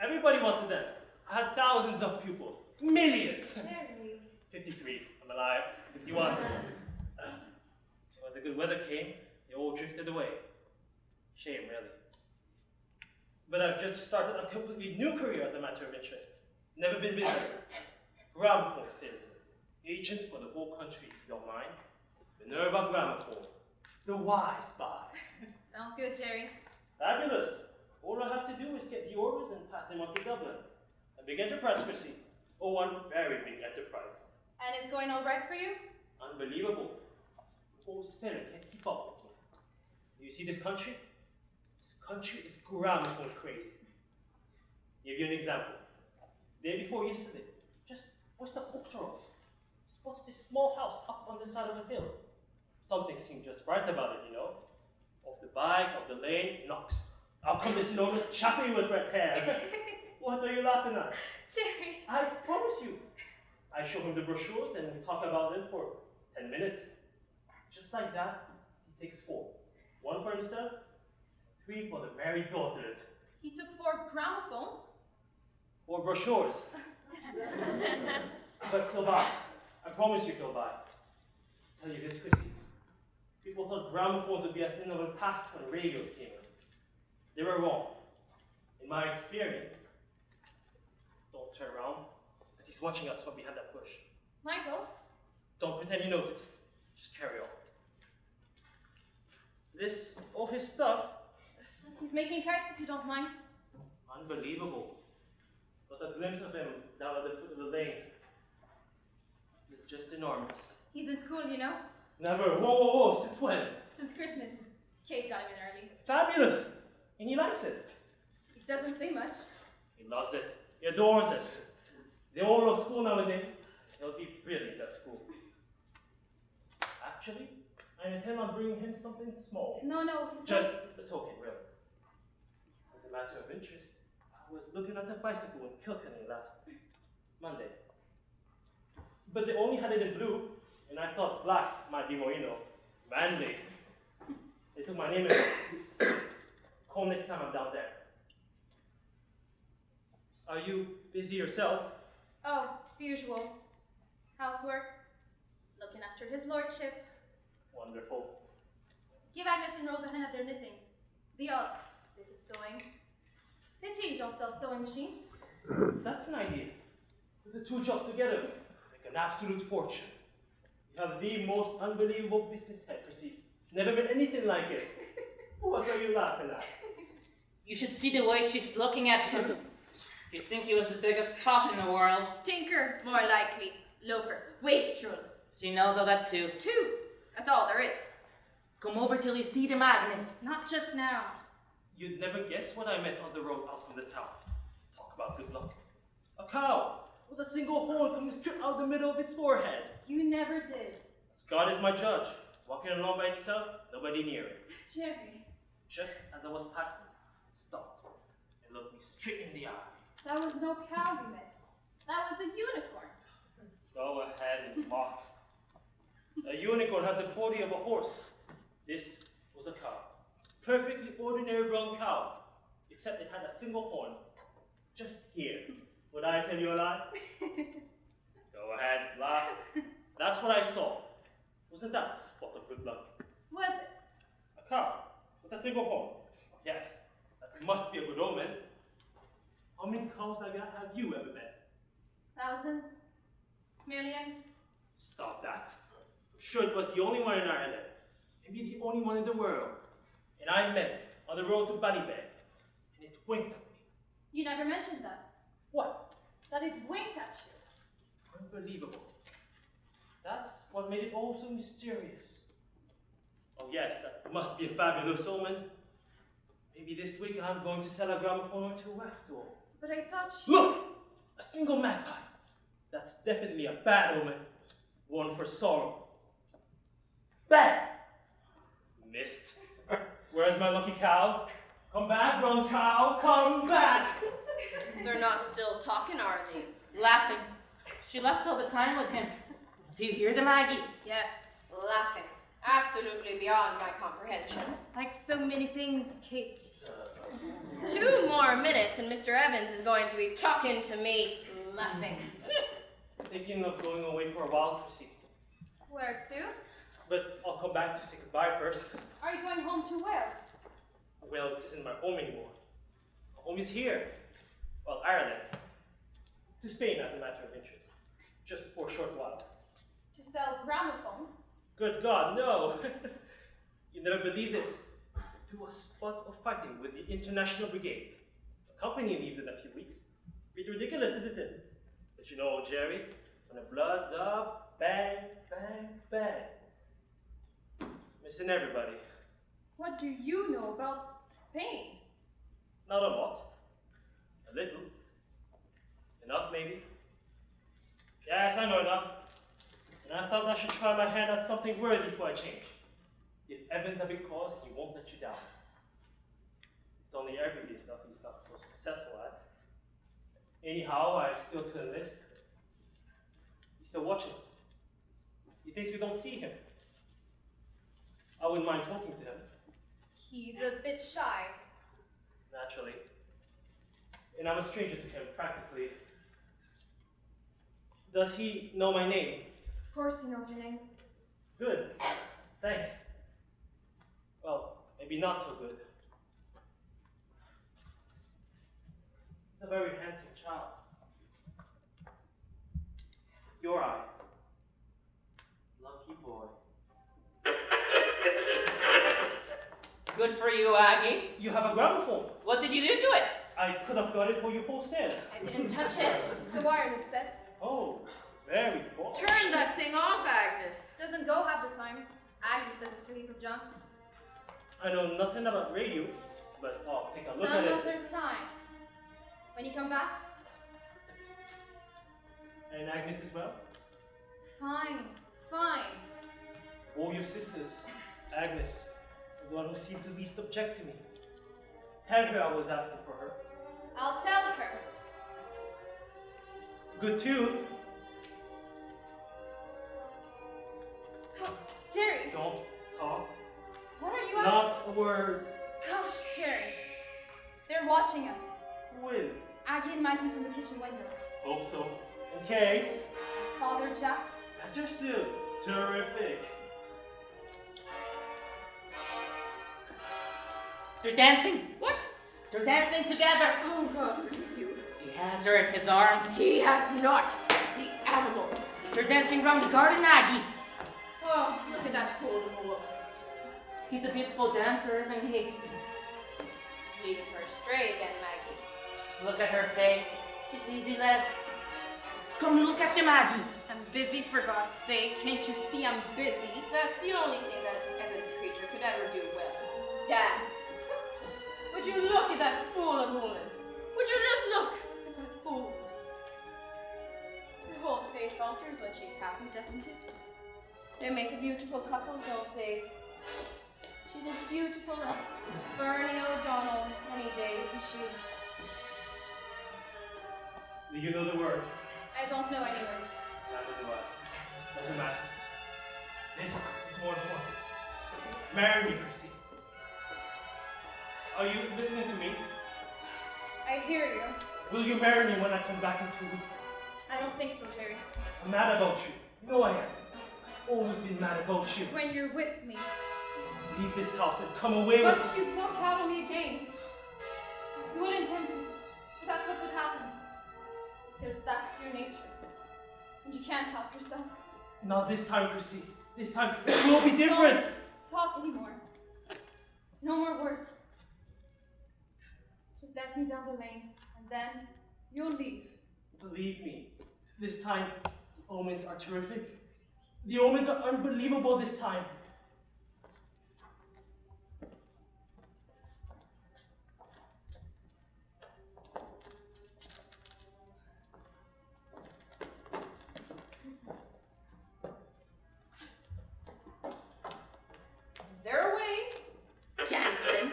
Everybody wants to dance. I had thousands of pupils. Millions! Jerry. 53, I'm alive. 51. When the good weather came, they all drifted away. Shame, really. But I've just started a completely new career as a matter of interest. Never been busier. Gramophone salesman. Agent for the whole country, if you don't mind. Minerva Gramophone. The wise buy. Sounds good, Jerry. Fabulous. All I have to do is get the orders and pass them on to Dublin. A big enterprise, Chrissy. Oh, one very big enterprise. And it's going all right for you? Unbelievable. The whole center can't keep up with me. You see this country? This country is gramophone crazy. Give you an example. Day before yesterday, just west of Oaktrow, spots this small house up on the side of the hill. Something seemed just right about it, you know. Off the bike, off the lane, knocks. Out come this enormous chappie with red hair. What are you laughing at? Jerry. I promise you. I show him the brochures and we talk about them for 10 minutes. Just like that, he takes 4. 1 for himself, 3 for the married daughters. He took 4 gramophones. 4 brochures. But he'll buy. I promise you he'll buy. I'll tell you this, Chrissy. People thought gramophones would be a thing of the past when radios came in. They were wrong. In my experience, don't turn around, but he's watching us from behind that bush. Michael? Don't pretend you noticed. Just carry on. This, all his stuff, He's making kites if you don't mind. unbelievable. But a glimpse of him down at the foot of the lane is just enormous. He's in school, you know? Never. Whoa. Since when? Since Christmas. Kate got him in early. Fabulous. And he likes it. He doesn't say much. He loves it. He adores it. They all love school nowadays. He'll be brilliant at school. Actually, I intend on bringing him something small. No, he's Just not. a token, really. As a matter of interest, I was looking at a bicycle in Kilkenny last Monday. But they only had it in blue, and I thought black might be more, manly. They took my name in. Call next time I'm down there. Are you busy yourself? Oh, the usual. Housework. Looking after his lordship. Wonderful. Give Agnes and Rose a hand at their knitting. The odd bit of sewing. Pity you don't sell sewing machines. That's an idea. Put the two jobs together, make an absolute fortune. You have the most unbelievable business head, Percy. Never been anything like it. What are you laughing at? You should see the way she's looking at him. You'd think he was the biggest toff in the world. Tinker, more likely. Loafer, wastrel. She knows all that too. 2. That's all there is. Come over till you see them, Agnes. Not just now. You'd never guess what I met on the road out from the town. Talk about good luck. A cow with a single horn coming straight out the middle of its forehead. You never did. As God is my judge, walking along by itself, nobody near it. Jerry, Just as I was passing, it stopped and looked me straight in the eye. that was no cow you met. That was a unicorn. Go ahead and mock. A unicorn has the body of a horse. This was a cow. Perfectly ordinary brown cow, except it had a single horn. Just here. Would I tell you a lie? Go ahead, laugh. That's what I saw. Wasn't that a spot of good luck? Was it? A cow with a single horn. Yes, that must be a good omen. How many cows like that have you ever met? Thousands? Millions? Stop that. I'm sure it was the only one in Ireland. Maybe the only one in the world. And I met it on the road to Ballybeg. And it winked at me. You never mentioned that. What? That it winked at you. Unbelievable. That's what made it all so mysterious. Oh yes, that must be a fabulous omen. Maybe this week I'm going to sell a gramophone or two after all. But I thought she... Look! A single magpie. That's definitely a bad omen. One for sorrow. Bang! Missed. Where's my lucky cow? Come back, brown cow, come back! They're not still talking, are they? Laughing. She laughs all the time with him. Do you hear them, Aggie? Yes, laughing. Absolutely beyond my comprehension. Like so many things, Kate. 2 more minutes and Mr. Evans is going to be talking to me, laughing. Thinking of going away for a while, Chrissy. Where to? But I'll come back to say goodbye first. Are you going home to Wales? Wales isn't my home anymore. My home is here. Well, Ireland. To Spain, as a matter of interest. Just for a short while. To sell gramophones? Good God, no! You never believe this. To a spot of fighting with the International Brigade. The company leaves in a few weeks. Pretty ridiculous, isn't it? But you know, Jerry, when the blood's up, bang, bang, bang. Missing everybody. What do you know about Spain? Not a lot. A little. Enough, maybe. Yes, I know enough. And I thought I should try my hand at something worthy before I change. If Evans a big cause, he won't let you down. It's only everyday stuff he's not so successful at. Anyhow, I still to enlist. He's still watching us. He thinks we don't see him. I wouldn't mind talking to him. He's a bit shy. Naturally. And I'm a stranger to him, practically. Does he know my name? Of course he knows your name. Good. Thanks. Well, maybe not so good. He's a very handsome child. Your eyes. Lucky boy. Good for you, Aggie. You have a gramophone. What did you do to it? I could have got it for you wholesale. I didn't touch it. It's a wireless set. Oh, very posh. Turn that thing off, Agnes. Doesn't go half the time. Agnes says it's a heap of junk. I know nothing about radio, but I'll take a look Some at it. other time. When you come back, And Agnes as well? Fine, fine. All your sisters, Agnes, is the one who seemed to least object to me. Tell her I was asking for her. I'll tell her. Good tune. Oh, Jerry, Don't talk. what are you at? Not a word. Gosh, Jerry. They're watching us. Who is? Aggie and Maggie from the kitchen window. Hope so. And Kate? Father Jack. Just do. Terrific. They're dancing. What? They're dancing together. Oh, God forgive you. He has her in his arms. He has not, the animal. They're dancing round the garden, Aggie. Oh, look at that fool of a woman. He's a beautiful dancer, isn't he? He's leading her astray again, Maggie. Look at her face. She's easy led. Come look at them, Aggie. I'm busy, for God's sake. Can't you see I'm busy? That's the only thing that Evans creature could ever do well. Dance. Would you look at that fool of a woman? Would you just look at that fool? Her whole face alters when she's happy, doesn't it? They make a beautiful couple, don't they? She's as beautiful as Bernie O'Donnell any day, isn't she? Do you know the words? I don't know any words. Neither do I. Doesn't matter. This is more important. Marry me, Chrissy. Are you listening to me? I hear you. Will you marry me when I come back in 2 weeks? I don't think so, Jerry. I'm mad about you. You know I am. Always been mad about you. When you're with me. Leave this house and come away But with you'd walk out on me again. You wouldn't intend to. But that's what would happen. Because that's your nature. And you can't help yourself. Not this time, Chrissy. This time it will be different. Don't talk anymore. No more words. Just dance me down the lane, and then you'll leave. Believe me, this time the omens are terrific. The omens are unbelievable this time. They're away. Dancing.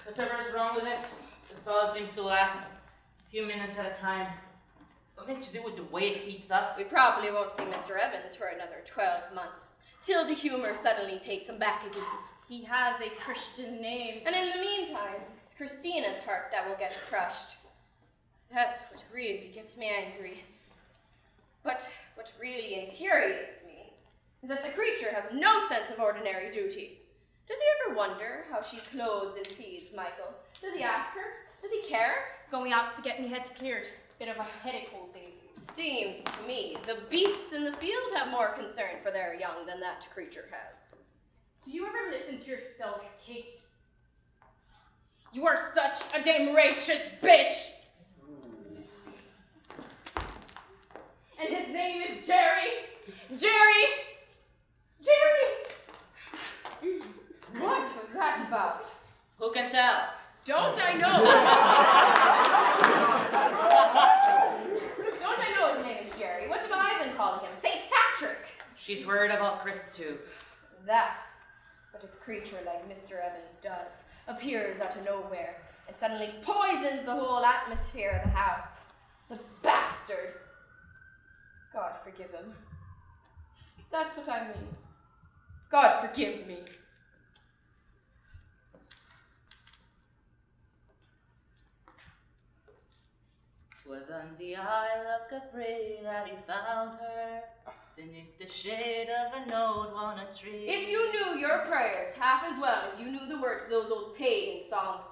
Whatever's wrong with it, that's all it seems to last. A few minutes at a time. Something to do with the way it heats up. We probably won't see Mr. Evans for another 12 months, till the humor suddenly takes him back again. He has a Christian name. And in the meantime, it's Christina's heart that will get crushed. That's what really gets me angry. But what really infuriates me is that the creature has no sense of ordinary duty. Does he ever wonder how she clothes and feeds Michael? Does he ask her? Does he care? Going out to get me head cleared. Bit of a headache all day. Seems to me the beasts in the field have more concern for their young than that creature has. Do you ever listen to yourself, Kate? You are such a damn righteous bitch! And his name is Jerry! Jerry! Jerry! What was that about? Who can tell? Don't I know? Don't I know his name is Jerry? What have I been calling him? St. Patrick! She's worried about Chris too. That's what a creature like Mr. Evans does. Appears out of nowhere and suddenly poisons the whole atmosphere of the house. The bastard! God forgive him. That's what I mean. God forgive me. 'Twas on the Isle of Capri that he found her, beneath the shade of an old walnut tree. If you knew your prayers half as well as you knew the words to those old pagan songs.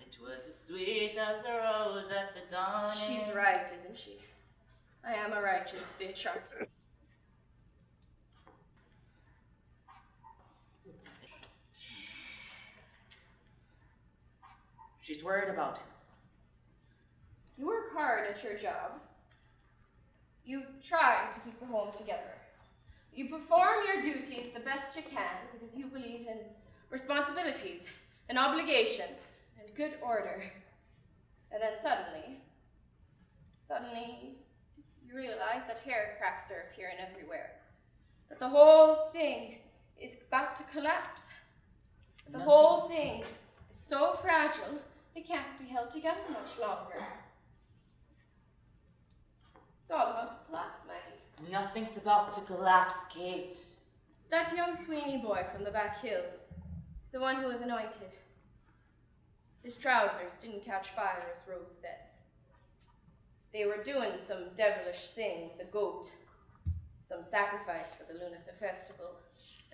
It was as sweet as the rose at the dawn. She's right, isn't she? I am a righteous bitch, aren't I? She's worried about him. You work hard at your job. You try to keep the home together. You perform your duties the best you can because you believe in responsibilities and obligations and good order. And then suddenly, you realize that hair cracks are appearing everywhere. That the whole thing is about to collapse. That the whole thing is so fragile, it can't be held together much longer. It's all about to collapse, Maggie. Nothing's about to collapse, Kate. That young Sweeney boy from the back hills, the one who was anointed, his trousers didn't catch fire, as Rose said. They were doing some devilish thing with a goat, some sacrifice for the Lughnasa festival.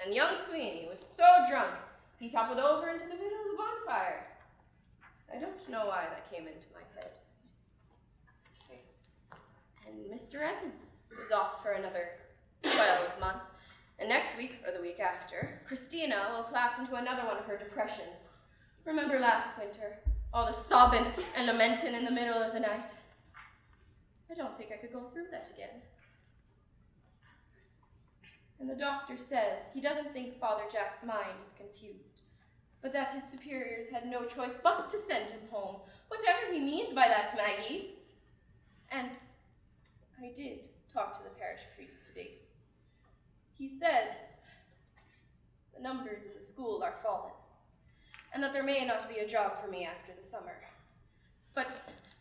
And young Sweeney was so drunk, he toppled over into the middle of the bonfire. I don't know why that came into my head. And Mr. Evans is off for another 12 months. And next week, or the week after, Christina will collapse into another one of her depressions. Remember last winter? All the sobbing and lamenting in the middle of the night. I don't think I could go through that again. And the doctor says he doesn't think Father Jack's mind is confused, but that his superiors had no choice but to send him home, whatever he means by that, Maggie. And I did talk to the parish priest today. He said the numbers in the school are falling, and that there may not be a job for me after the summer. But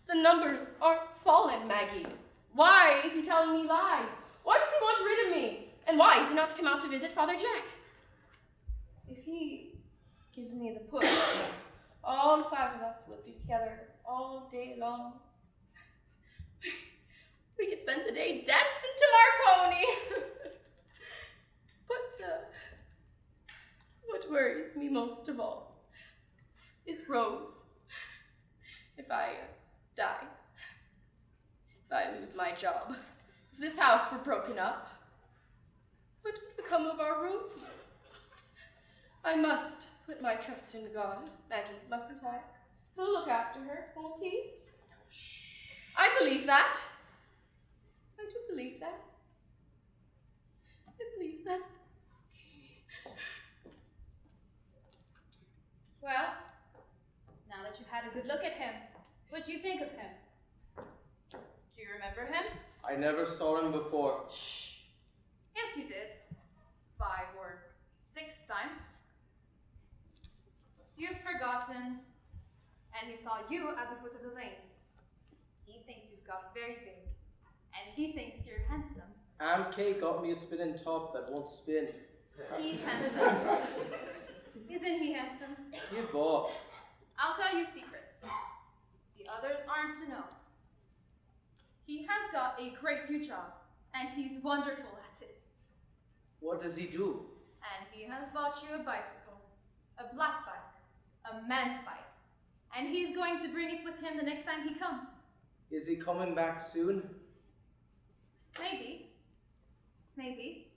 the numbers aren't falling, Maggie. Why is he telling me lies? Why does he want rid of me? And why is he not to come out to visit Father Jack? If he gives me the push, all 5 of us will be together all day long. We could spend the day dancing to Marconi. But what worries me most of all is Rose. If I die, if I lose my job, if this house were broken up, what would become of our Rose? I must put my trust in God, Maggie, mustn't I? He'll look after her, won't he? I believe that. I do believe that. I believe that. Well, now that you've had a good look at him, what do you think of him? Do you remember him? I never saw him before. Shh. Yes, you did. 5 or 6 times. You've forgotten, and he saw you at the foot of the lane. He thinks you've got very big, and he thinks you're handsome. Aunt Kate got me a spinning top that won't spin. He's handsome. Isn't he handsome? Give up. I'll tell you a secret. The others aren't to know. He has got a great new job, and he's wonderful at it. What does he do? And he has bought you a bicycle, a black bike, a man's bike, and he's going to bring it with him the next time he comes. Is he coming back soon? Maybe. Maybe.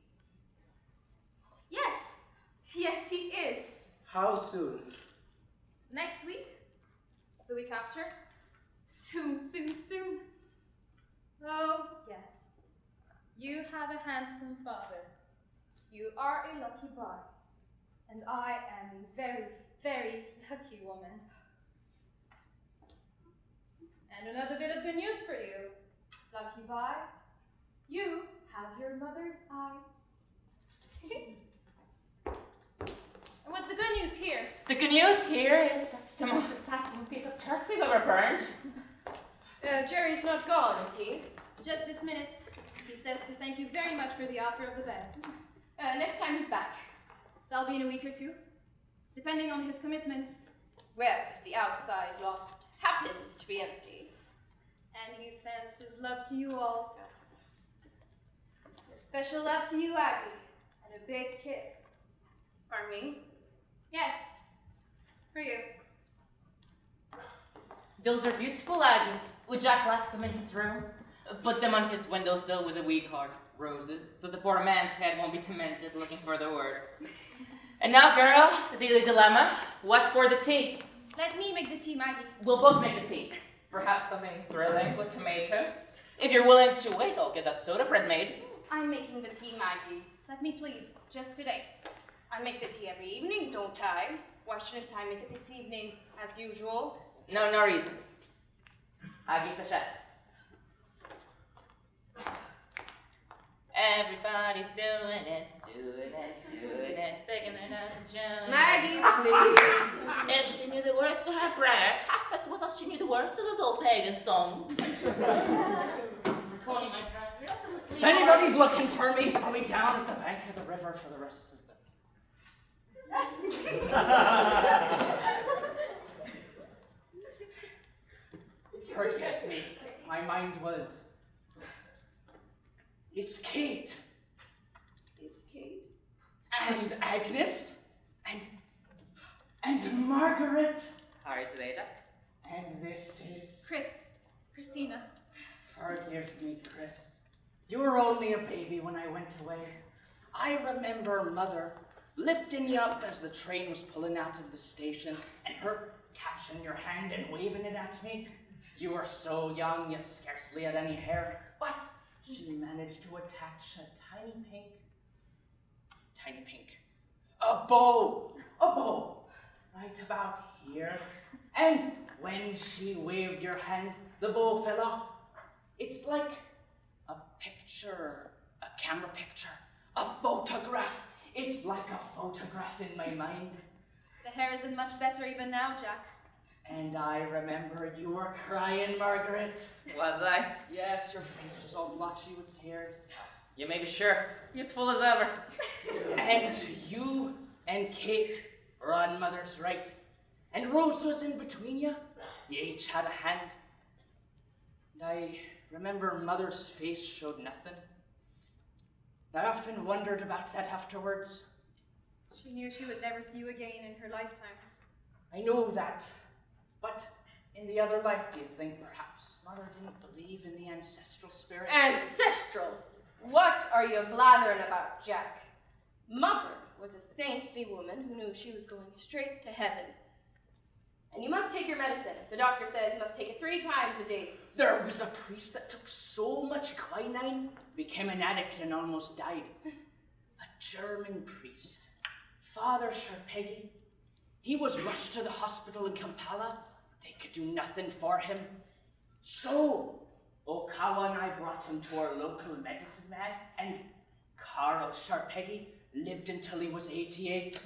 Yes. Yes, he is. How soon? Next week? The week after? Soon, soon, soon. Oh, yes. You have a handsome father. You are a lucky boy. And I am a very, very lucky woman. And another bit of good news for you, lucky boy. You have your mother's eyes. And what's the good news here? The good news here is that's the most exciting piece of turf we've ever burned. Jerry's not gone, is he? Just this minute. He says to thank you very much for the offer of the bed. Next time he's back. That'll be in a week or 2, depending on his commitments. Well, if the outside loft happens to be empty. And he sends his love to you all. A special love to you, Aggie, and a big kiss. For me? Yes, for you. Those are beautiful, Aggie. Would Jack like them in his room? Put them on his windowsill with a wee card, roses, so the poor man's head won't be tormented looking for the word. And now, girls, the daily dilemma. What's for the tea? Let me make the tea, Maggie. We'll both make the tea. Perhaps something thrilling with tomatoes. If you're willing to wait, I'll get that soda bread made. I'm making the tea, Maggie. Let me please, just today. I make the tea every evening, don't I? Why shouldn't I make it this evening, as usual? No reason. Aggie's the chef. Everybody's doing it, picking their nose and chewing. Maggie, please. If she knew the words to her prayers, half as well as she knew the words to those old pagan songs. Recording my prayers on the sleeve. If anybody's looking for me, I'll be down at the bank of the river for the rest of the... Forgive me. My mind was... It's Kate. It's Kate. And Agnes. And Margaret. How are you today, Jack? And this is... Christina. Forgive me, Chris. You were only a baby when I went away. I remember Mother lifting you up as the train was pulling out of the station and her catching your hand and waving it at me. You were so young, you scarcely had any hair, but she managed to attach a tiny pink, a bow, right about here. And when she waved your hand, the bow fell off. It's like a picture, a camera picture, a photograph. It's like a photograph in my mind. The hair isn't much better even now, Jack. And I remember you were crying, Margaret. Was I? Yes, your face was all blotchy with tears. You may be sure. Youthful as ever. And you and Kate were on Mother's right. And Rose was in between you. You each had a hand. And I remember Mother's face showed nothing. I often wondered about that afterwards. She knew she would never see you again in her lifetime. I know that. But in the other life, do you think perhaps Mother didn't believe in the ancestral spirits? Ancestral? What are you blathering about, Jack? Mother was a saintly woman who knew she was going straight to heaven. And you must take your medicine. The doctor says you must take it 3 times a day. There was a priest that took so much quinine, became an addict and almost died. A German priest, Father Sharpeggy. He was rushed to the hospital in Kampala. They could do nothing for him. So, Okawa and I brought him to our local medicine man, and Carl Sharpeggy lived until he was 88.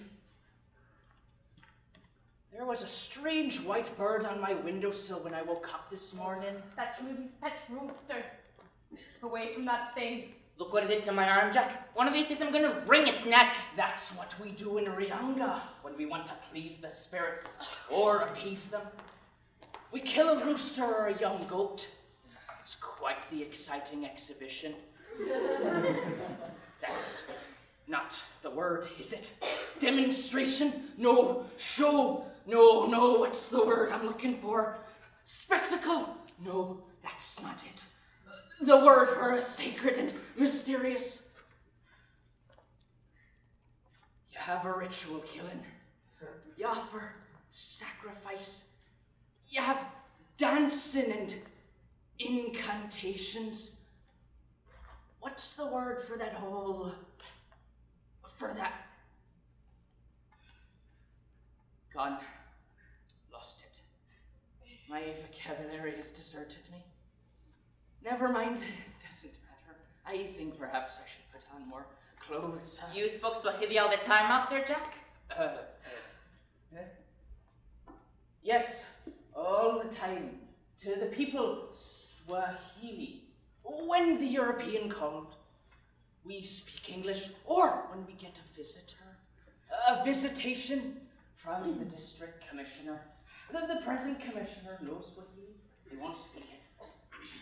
There was a strange white bird on my windowsill when I woke up this morning. That's Rosie's pet rooster. Away from that thing. Look what it did to my arm, Jack. One of these days I'm gonna wring its neck. That's what we do in Rianga when we want to please the spirits or appease them. We kill a rooster or a young goat. It's quite the exciting exhibition. That's not the word, is it? Demonstration? No. Show? No, what's the word I'm looking for? Spectacle? No, that's not it. The word for a sacred and mysterious. You have a ritual killing. You offer sacrifice. You have dancing and incantations. What's the word for that whole... for that... Gone. Lost it. My vocabulary has deserted me. Never mind, it doesn't matter. I think perhaps I should put on more clothes. You spoke Swahili all the time out there, Jack? Yes, all the time. To the people, Swahili. When the European called, we speak English, or when we get a visitor. A visitation from the district commissioner. The present commissioner knows Swahili. He won't speak it.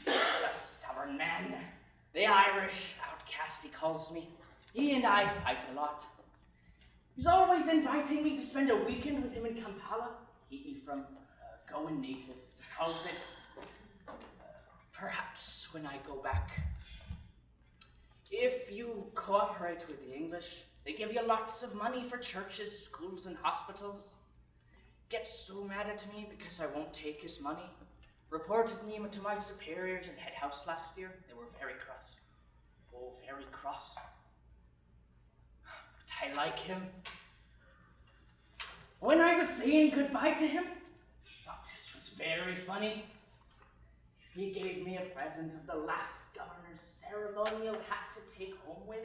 The stubborn man. The Irish outcast, he calls me. He and I fight a lot. He's always inviting me to spend a weekend with him in Kampala. Keep me from going native, as he calls it. Perhaps when I go back. If you cooperate with the English, they give you lots of money for churches, schools, and hospitals. Gets so mad at me because I won't take his money. Reported me to my superiors in head house last year. They were very cross. Oh, very cross. But I like him. When I was saying goodbye to him, I thought this was very funny. He gave me a present of the last governor's ceremonial hat to take home with.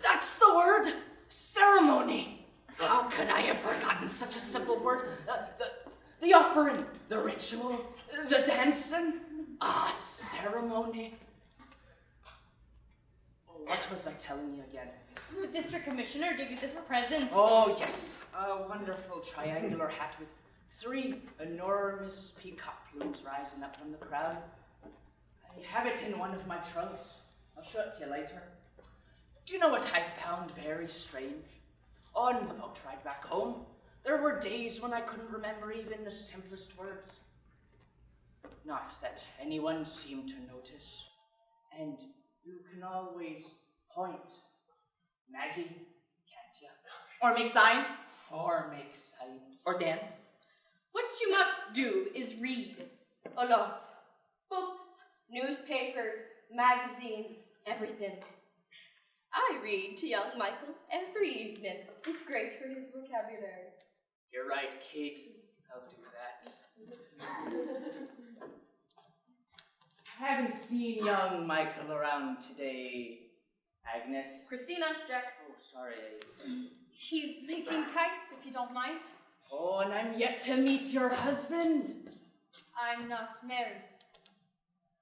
That's the word! Ceremony! How could I have forgotten such a simple word? The offering, the ritual, the dancing. Ceremony. What was I telling you again? The district commissioner gave you this present. Oh, yes. A wonderful triangular hat with 3 enormous peacock plumes rising up from the crown. I have it in one of my trunks. I'll show it to you later. Do you know what I found very strange? On the boat ride back home, there were days when I couldn't remember even the simplest words. Not that anyone seemed to notice. And you can always point. Maggie, can't you? Or make signs. Or make signs. Or dance. What you must do is read a lot. Books, newspapers, magazines, everything. I read to young Michael every evening. It's great for his vocabulary. You're right, Kate. I'll do that. I haven't seen young Michael around today. Agnes? Christina, Jack. Oh, sorry. He's making kites, if you don't mind. Oh, and I'm yet to meet your husband. I'm not married.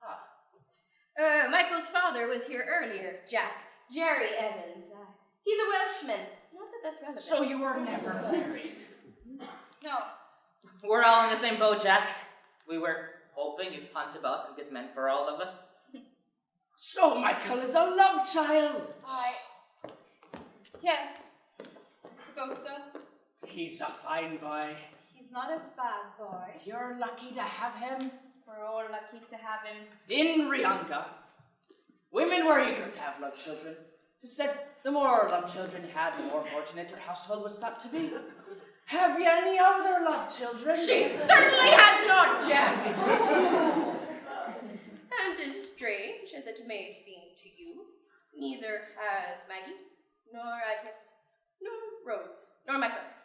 Ah. Michael's father was here earlier, Jack. Jerry Evans. He's a Welshman. Not that that's relevant. So you were never married? No. We're all in the same boat, Jack. We were hoping you'd hunt about and get men for all of us. So Michael is a love child. Yes, I suppose so. He's a fine boy. He's not a bad boy. You're lucky to have him. We're all lucky to have him. In Rianga, women were eager to have love children. It said the more love children you had, the more fortunate your household was thought to be. Have you any other love children? She certainly has not, Jack. And as strange as it may seem to you, neither has Maggie, nor Agnes, nor Rose, nor myself.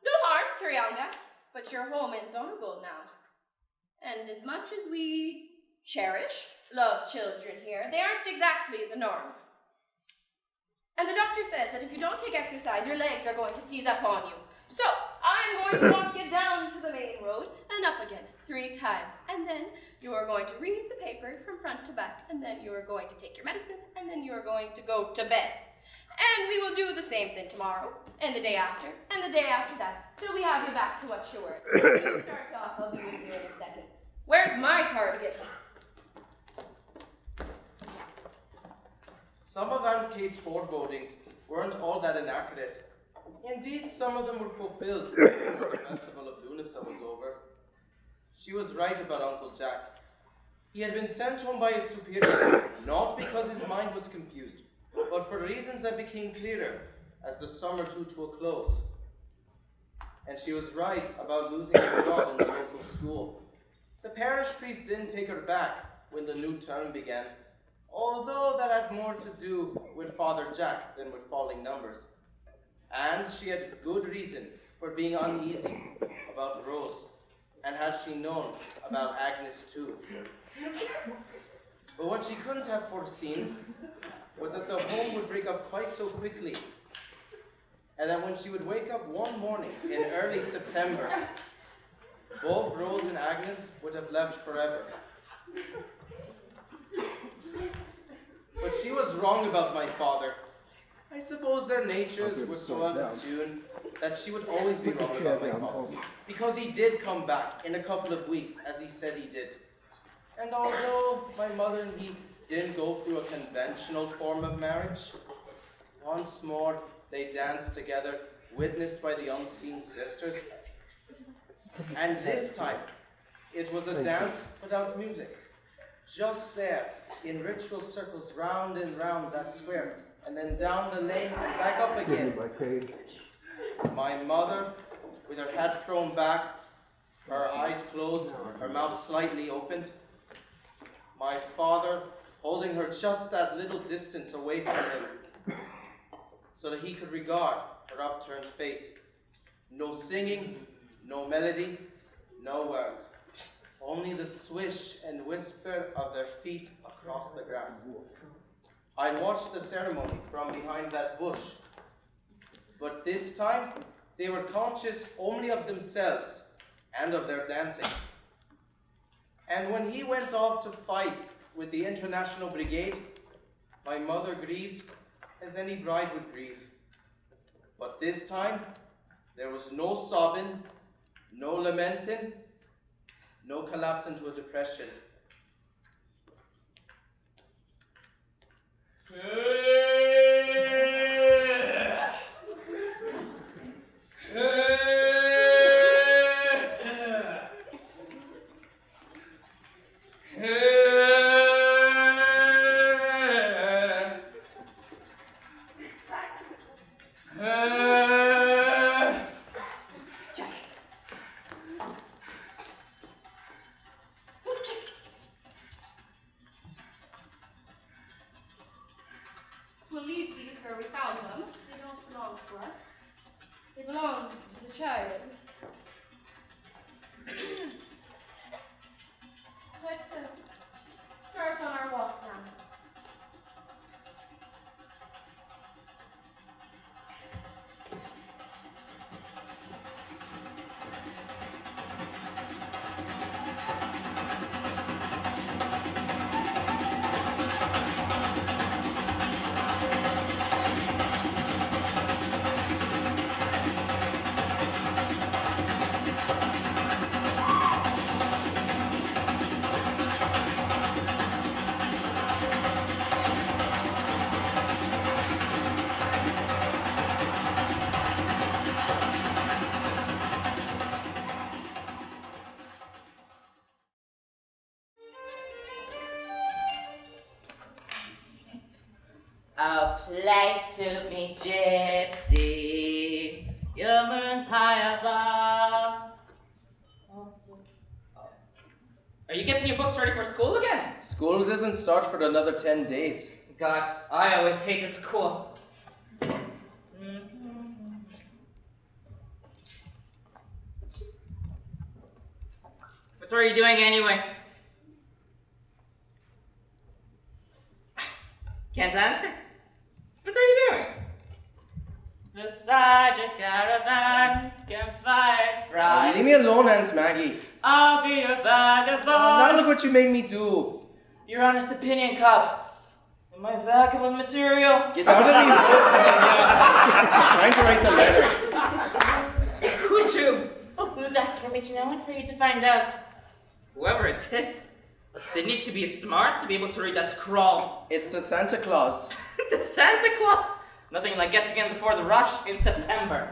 No harm to Rianga, but you're home in Donegal now. And as much as we cherish love children here, they aren't exactly the norm. And the doctor says that if you don't take exercise, your legs are going to seize up on you. So, I'm going to walk you down to the main road and up again 3 times. And then you are going to read the paper from front to back. And then you are going to take your medicine. And then you are going to go to bed. And we will do the same thing tomorrow, and the day after, and the day after that, till we have you back to what you were. You start off, I'll be with you in a second. Where's my cardigan? Some of Aunt Kate's forebodings weren't all that inaccurate. Indeed, some of them were fulfilled when the festival of Lughnasa was over. She was right about Uncle Jack. He had been sent home by his superiors, not because his mind was confused, but for reasons that became clearer as the summer drew to a close. And she was right about losing her job in the local school. The parish priest didn't take her back when the new term began, although that had more to do with Father Jack than with falling numbers. And she had good reason for being uneasy about Rose, and had she known about Agnes too. But what she couldn't have foreseen was that the home would break up quite so quickly, and that when she would wake up one morning in early September, both Rose and Agnes would have left forever. But she was wrong about my father. I suppose their natures were so out of tune that she would always be wrong about my father, because he did come back in a couple of weeks, as he said he did. And although my mother and he didn't go through a conventional form of marriage, once more they danced together, witnessed by the unseen sisters. And this time, it was a dance without music. Just there, in ritual circles round and round that square, and then down the lane and back up again. My mother, with her head thrown back, her eyes closed, her mouth slightly opened. My father, holding her just that little distance away from him, so that he could regard her upturned face. No singing, no melody, No words. Only the swish and whisper of their feet across the grass. I'd watched the ceremony from behind that bush. But this time, they were conscious only of themselves and of their dancing. And when he went off to fight with the International Brigade, my mother grieved as any bride would grieve. But this time, there was no sobbing, no lamenting, no collapse into a depression. We'll leave these where we found them. They don't belong to us. They belong to the child. Let's start on our walk now. Oh, play to me, gypsy, your moon's high above. Are you getting your books ready for school again? School doesn't start for another 10 days. God, I always hated school. What are you doing anyway? Can't answer? What are you doing? Beside your caravan, campfires bright. Leave me alone, Aunt Maggie. I'll be your vagabond. Now look what you made me do. Your honest opinion, cop. Am I vagabond material? Get out of me, I'm trying to write a letter. Who to? Oh, that's for me to know and for you to find out. Whoever it is, they need to be smart to be able to read that scrawl. It's the Santa Claus. To Santa Claus? Nothing like getting in before the rush in September.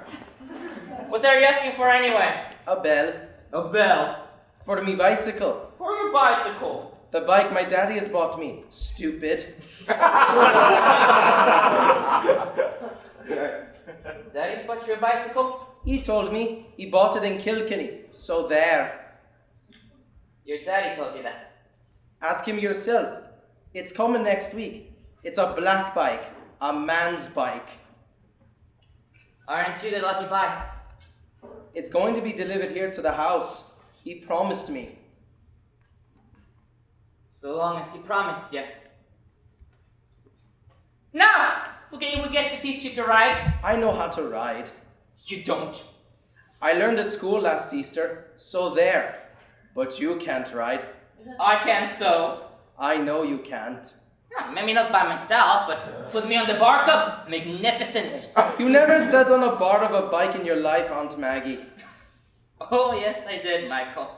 What are you asking for anyway? A bell. A bell. For me bicycle. For your bicycle. The bike my daddy has bought me. Stupid. Daddy bought you a bicycle? He told me he bought it in Kilkenny. So there. Your daddy told you that. Ask him yourself. It's coming next week. It's a black bike. A man's bike. Aren't you the lucky boy? It's going to be delivered here to the house. He promised me. So long as he promised you. Now, we get to teach you to ride. I know how to ride. You don't. I learned at school last Easter. So there. But you can't ride. I can so. I know you can't. Maybe not by myself, but put me on the bar cup. Magnificent. You never sat on a bar of a bike in your life, Aunt Maggie. Oh, yes, I did, Michael.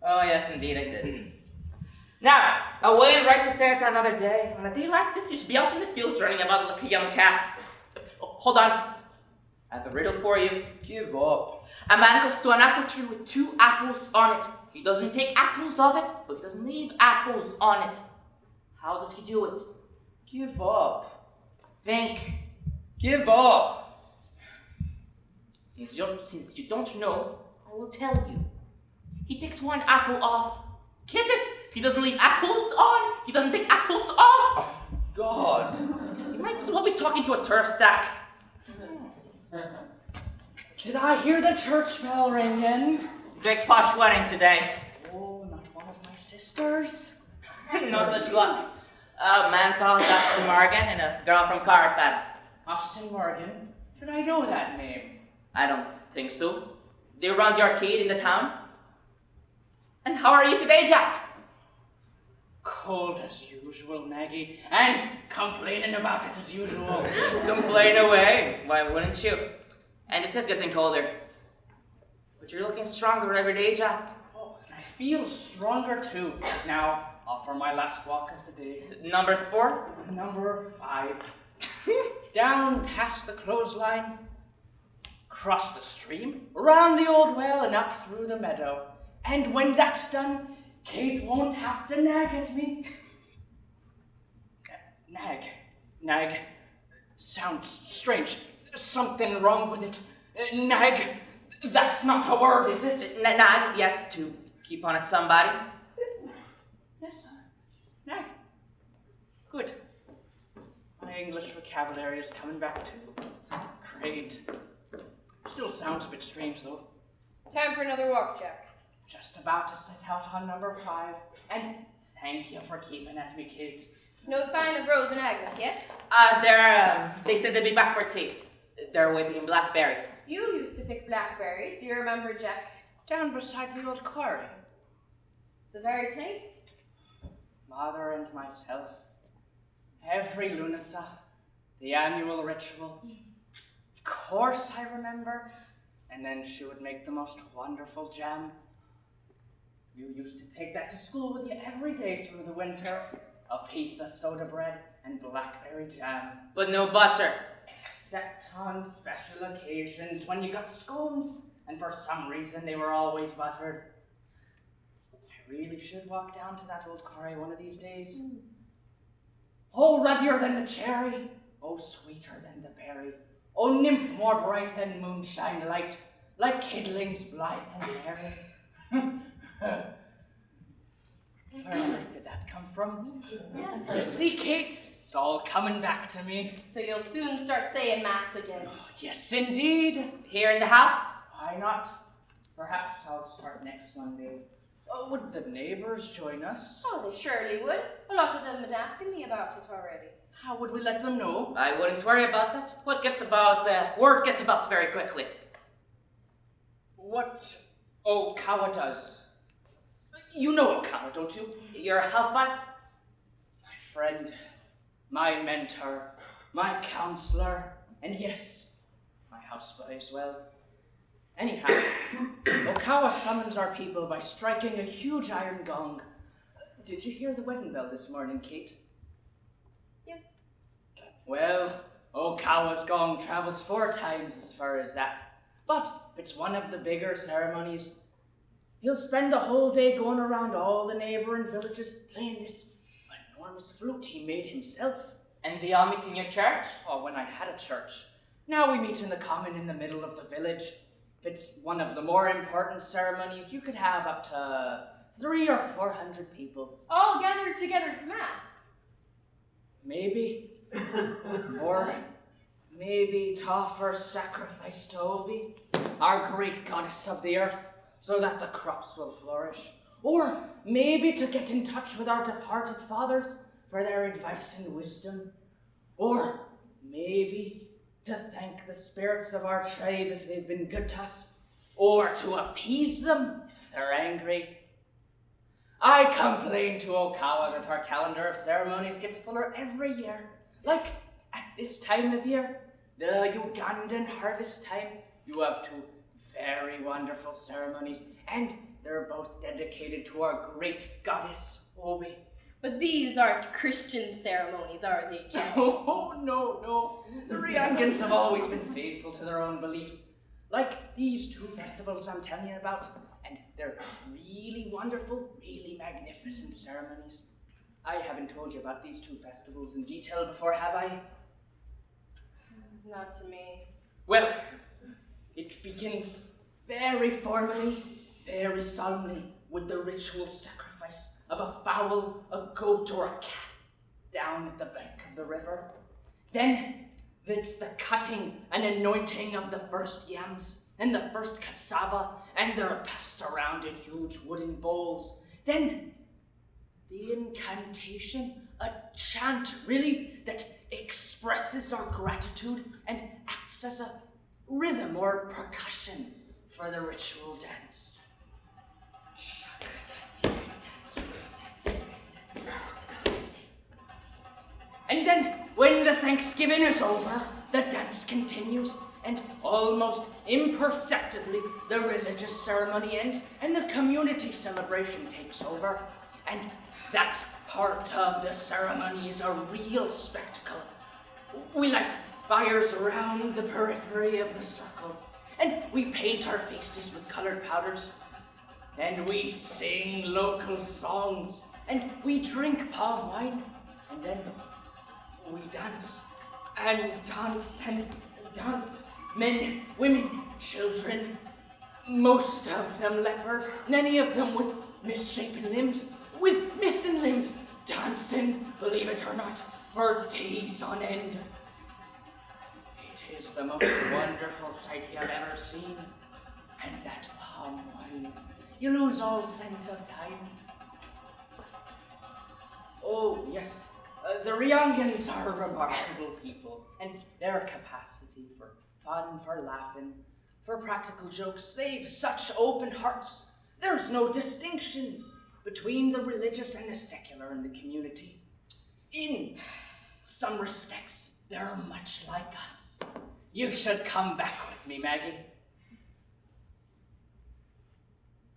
Oh, yes, indeed, I did. Now, away and right to Santa another day. On a day like this, you should be out in the fields running about like a young calf. Oh, hold on. I have a riddle for you. Give up. A man goes to an apple tree with 2 apples on it. He doesn't take apples of it, but he doesn't leave apples on it. How does he do it? Give up. Think. Give up. Since you don't know, I will tell you. He takes 1 apple off. Get it? He doesn't leave apples on. He doesn't take apples off. God. You might as well be talking to a turf stack. Did I hear the church bell ringing? Big posh wedding today. Oh, not one of my sisters. No such luck. A man called Austin Morgan and a girl from Carfab. Austin Morgan? Should I know that name? I don't think so. Do you run the arcade in the town? And how are you today, Jack? Cold as usual, Maggie. And complaining about it as usual. Complain away. Why wouldn't you? And it is getting colder. But you're looking stronger every day, Jack. Oh, and I feel stronger too. Now, off for my last walk of the day. Number 4? Number 5. Down past the clothesline, cross the stream, around the old well and up through the meadow. And when that's done, Kate won't have to nag at me. Nag. Sounds strange. Something wrong with it. Nag. That's not a word, is it? Nag, yes, to keep on at somebody. Yes. Nag. Good. My English vocabulary is coming back too. Great. Still sounds a bit strange though. Time for another walk, Jack. Just about to set out on number 5. And thank you for keeping at me, Kate. No sign of Rose and Agnes yet? They said they'd be back for tea. They're whipping blackberries. You used to pick blackberries. Do you remember, Jack? Down beside the old quarry. The very place? Mother and myself. Every Lughnasa. The annual ritual. Of course I remember. And then she would make the most wonderful jam. You used to take that to school with you every day through the winter. A piece of soda bread and blackberry jam. But no butter. Except on special occasions when you got scones, and for some reason they were always buttered. I really should walk down to that old quarry one of these days. Oh, ruddier than the cherry, oh, sweeter than the berry, oh, nymph more bright than moonshine light, like kidlings blithe and merry. Where on earth did that come from? You see, Kate, it's all coming back to me. So you'll soon start saying mass again. Oh, yes, indeed. Here in the house? Why not? Perhaps I'll start next Sunday. Oh, would the neighbors join us? Oh, they surely would. A lot of them have been asking me about it already. How would we let them know? I wouldn't worry about that. Word gets about very quickly. What Okawa does. You know Okawa, don't you? You're a houseboy? My friend, my mentor, my counselor, and yes, my houseboy as well. Anyhow, Okawa summons our people by striking a huge iron gong. Did you hear the wedding bell this morning, Kate? Yes. Well, Okawa's gong travels 4 times as far as that. But if it's one of the bigger ceremonies, he'll spend the whole day going around all the neighboring villages playing this enormous flute he made himself. And they all meet in your church? Oh, when I had a church. Now we meet in the common in the middle of the village. If it's one of the more important ceremonies, you could have up to 300 or 400 people. All gathered together for mass. Maybe. Or maybe to offer sacrifice to Obi, our great goddess of the earth, so that the crops will flourish. Or maybe to get in touch with our departed fathers for their advice and wisdom. Or maybe to thank the spirits of our tribe if they've been good to us. Or to appease them if they're angry. I complain to Okawa that our calendar of ceremonies gets fuller every year. Like at this time of year, the Ugandan harvest time, you have 2 very wonderful ceremonies, and they're both dedicated to our great goddess, Obi. But these aren't Christian ceremonies, are they, Jack? Oh, no. The Ryangans have always been faithful to their own beliefs. Like these 2 festivals I'm telling you about, and they're really wonderful, really magnificent ceremonies. I haven't told you about these 2 festivals in detail before, have I? Not to me. Well, it begins very formally, very solemnly with the ritual sacrifice of a fowl, a goat, or a cat down at the bank of the river. Then it's the cutting and anointing of the first yams and the first cassava and they're passed around in huge wooden bowls. Then the incantation, a chant really, that expresses our gratitude and acts as a rhythm or percussion for the ritual dance. And then, when the Thanksgiving is over, the dance continues, and almost imperceptibly, the religious ceremony ends, and the community celebration takes over. And that part of the ceremony is a real spectacle. We light fires around the periphery of the circle, and we paint our faces with colored powders, and we sing local songs, and we drink palm wine, and then we dance, and dance, and dance. Men, women, children, most of them lepers, many of them with misshapen limbs, with missing limbs, dancing, believe it or not, for days on end. It is the most wonderful sight you have ever seen. And that palm wine, you lose all sense of time. Oh, yes. The Riangians are remarkable people, and their capacity for fun, for laughing, for practical jokes, they've such open hearts. There's no distinction between the religious and the secular in the community. In some respects, they're much like us. You should come back with me, Maggie.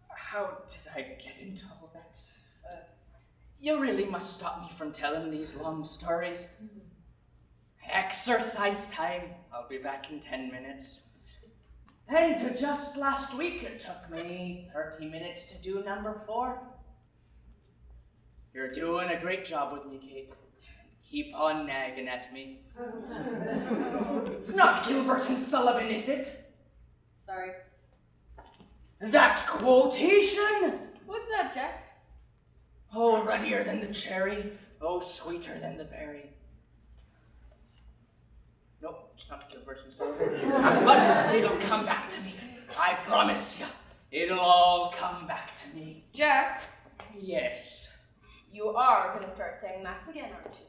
How did I get into all that? You really must stop me from telling these long stories. Exercise time. I'll be back in 10 minutes. And just last week it took me 30 minutes to do number 4. You're doing a great job with me, Kate. Keep on nagging at me. It's not Gilbert and Sullivan, is it? Sorry. That quotation! What's that, Jack? Oh, ruddier than the cherry. Oh, sweeter than the berry. Nope, it's not Gilbert and Sullivan. But it'll come back to me. I promise you. It'll all come back to me. Jack, Yes. you are going to start saying Mass again, aren't you?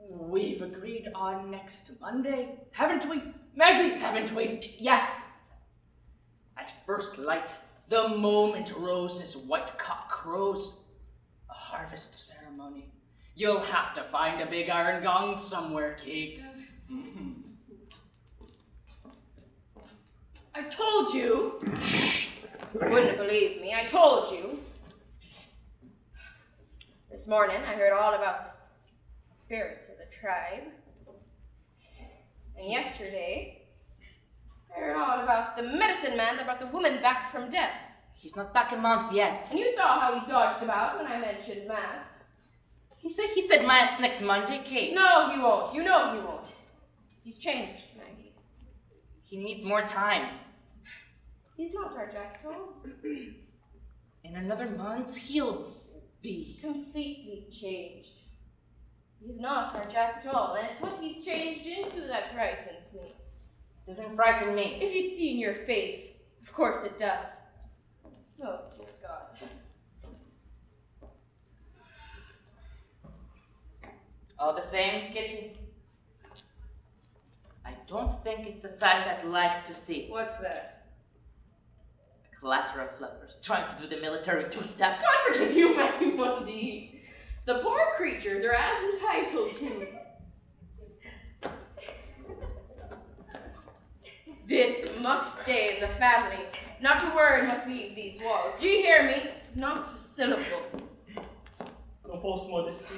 We've agreed on next Monday, haven't we? Maggie, haven't we? Yes. At first light, the moment Rose's white cock crows, a harvest ceremony. You'll have to find a big iron gong somewhere, Kate. I told you. You wouldn't believe me. I told you. This morning, I heard all about the spirits of the tribe. And yesterday, I heard all about the medicine man that brought the woman back from death. He's not back a month yet. And you saw how he dodged about when I mentioned Mass. He said Mass next Monday, Kate. No, he won't. You know he won't. He's changed, Maggie. He needs more time. He's not our Jack Tom. In another month, he'll be Completely changed. He's not our Jack at all, and it's what he's changed into that frightens me. Doesn't frighten me. If you'd seen your face, of course it does. Oh, dear God. All the same, Kitty, I don't think it's a sight I'd like to see. What's that? A clatter of flippers trying to do the military two-step. God forgive you, Matthew Bundy. The poor creatures are as entitled to. This must stay in the family. Not a word must leave these walls. Do you hear me? Not a syllable. No false modesty.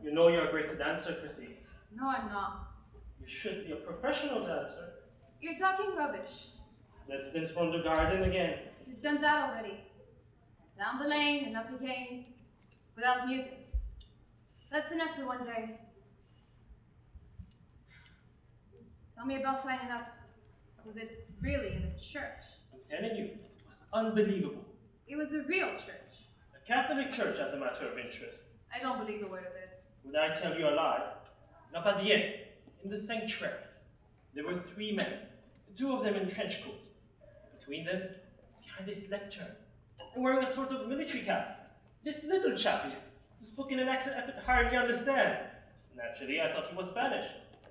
You know you're a great dancer, Chrissy. No, I'm not. You should be a professional dancer. You're talking rubbish. Let's dance from the garden again. We've done that already. Down the lane and up again, without music. That's enough for one day. Tell me about signing up. Was it really in a church? I'm telling you, it was unbelievable. It was a real church. A Catholic church as a matter of interest. I don't believe a word of it. Would I tell you a lie? Up at the end, in the sanctuary, there were 3 men, 2 of them in trench coats. But Between them, behind this lectern, and wearing a sort of military cap, this little chappie, who spoke in an accent I could hardly understand. Naturally, I thought he was Spanish.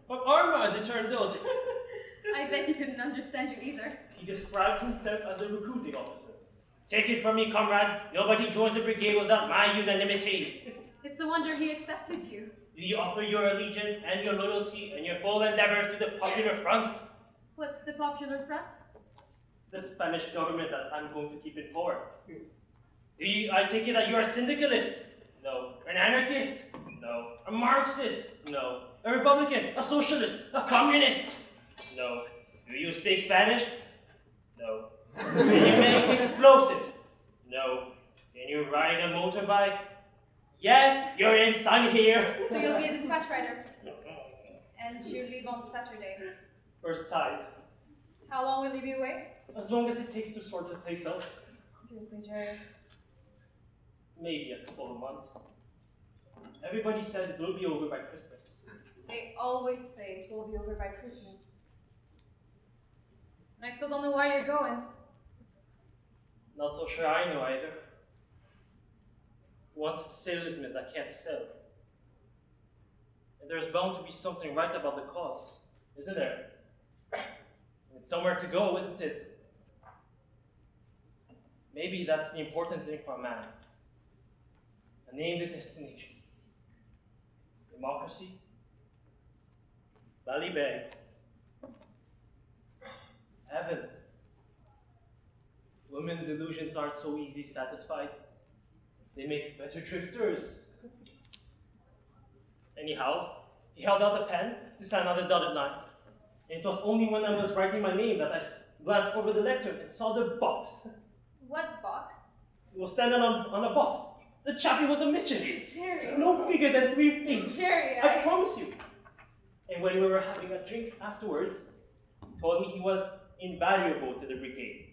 But Arma, as it turns out. I bet he couldn't understand you either. He described himself as a recruiting officer. Take it from me, comrade, nobody joins the brigade without my unanimity. It's a wonder he accepted you. Do you offer your allegiance and your loyalty and your full endeavors to the popular front? What's the popular front? The Spanish government that I'm going to keep in power. I take it that you're a syndicalist? No. An anarchist? No. A Marxist? No. A Republican? A socialist? A communist? No. Do you speak Spanish? No. Can you make explosive? No. Can you ride a motorbike? Yes, you're inside here. So you'll be a dispatch rider. And you leave on Saturday. First time. How long will you be away? As long as it takes to sort the place out. Seriously, Jerry. Maybe a couple of months. Everybody says it will be over by Christmas. They always say it will be over by Christmas. And I still don't know why you're going. Not so sure I know either. Once salesman that can't sell. And there's bound to be something right about the cause, isn't there? It's somewhere to go, isn't it? Maybe that's the important thing for a man. A named destination. Democracy. Ballybeg. Heaven. Women's illusions aren't so easily satisfied. They make better drifters. Anyhow, he held out a pen to sign on the dotted line. And it was only when I was writing my name that I glanced over the lectern and saw the box. What box? He was standing on a box. The chappie was a midget. Jerry. No bigger than 3 feet. Jerry, I promise you. And when we were having a drink afterwards, he told me he was invaluable to the brigade.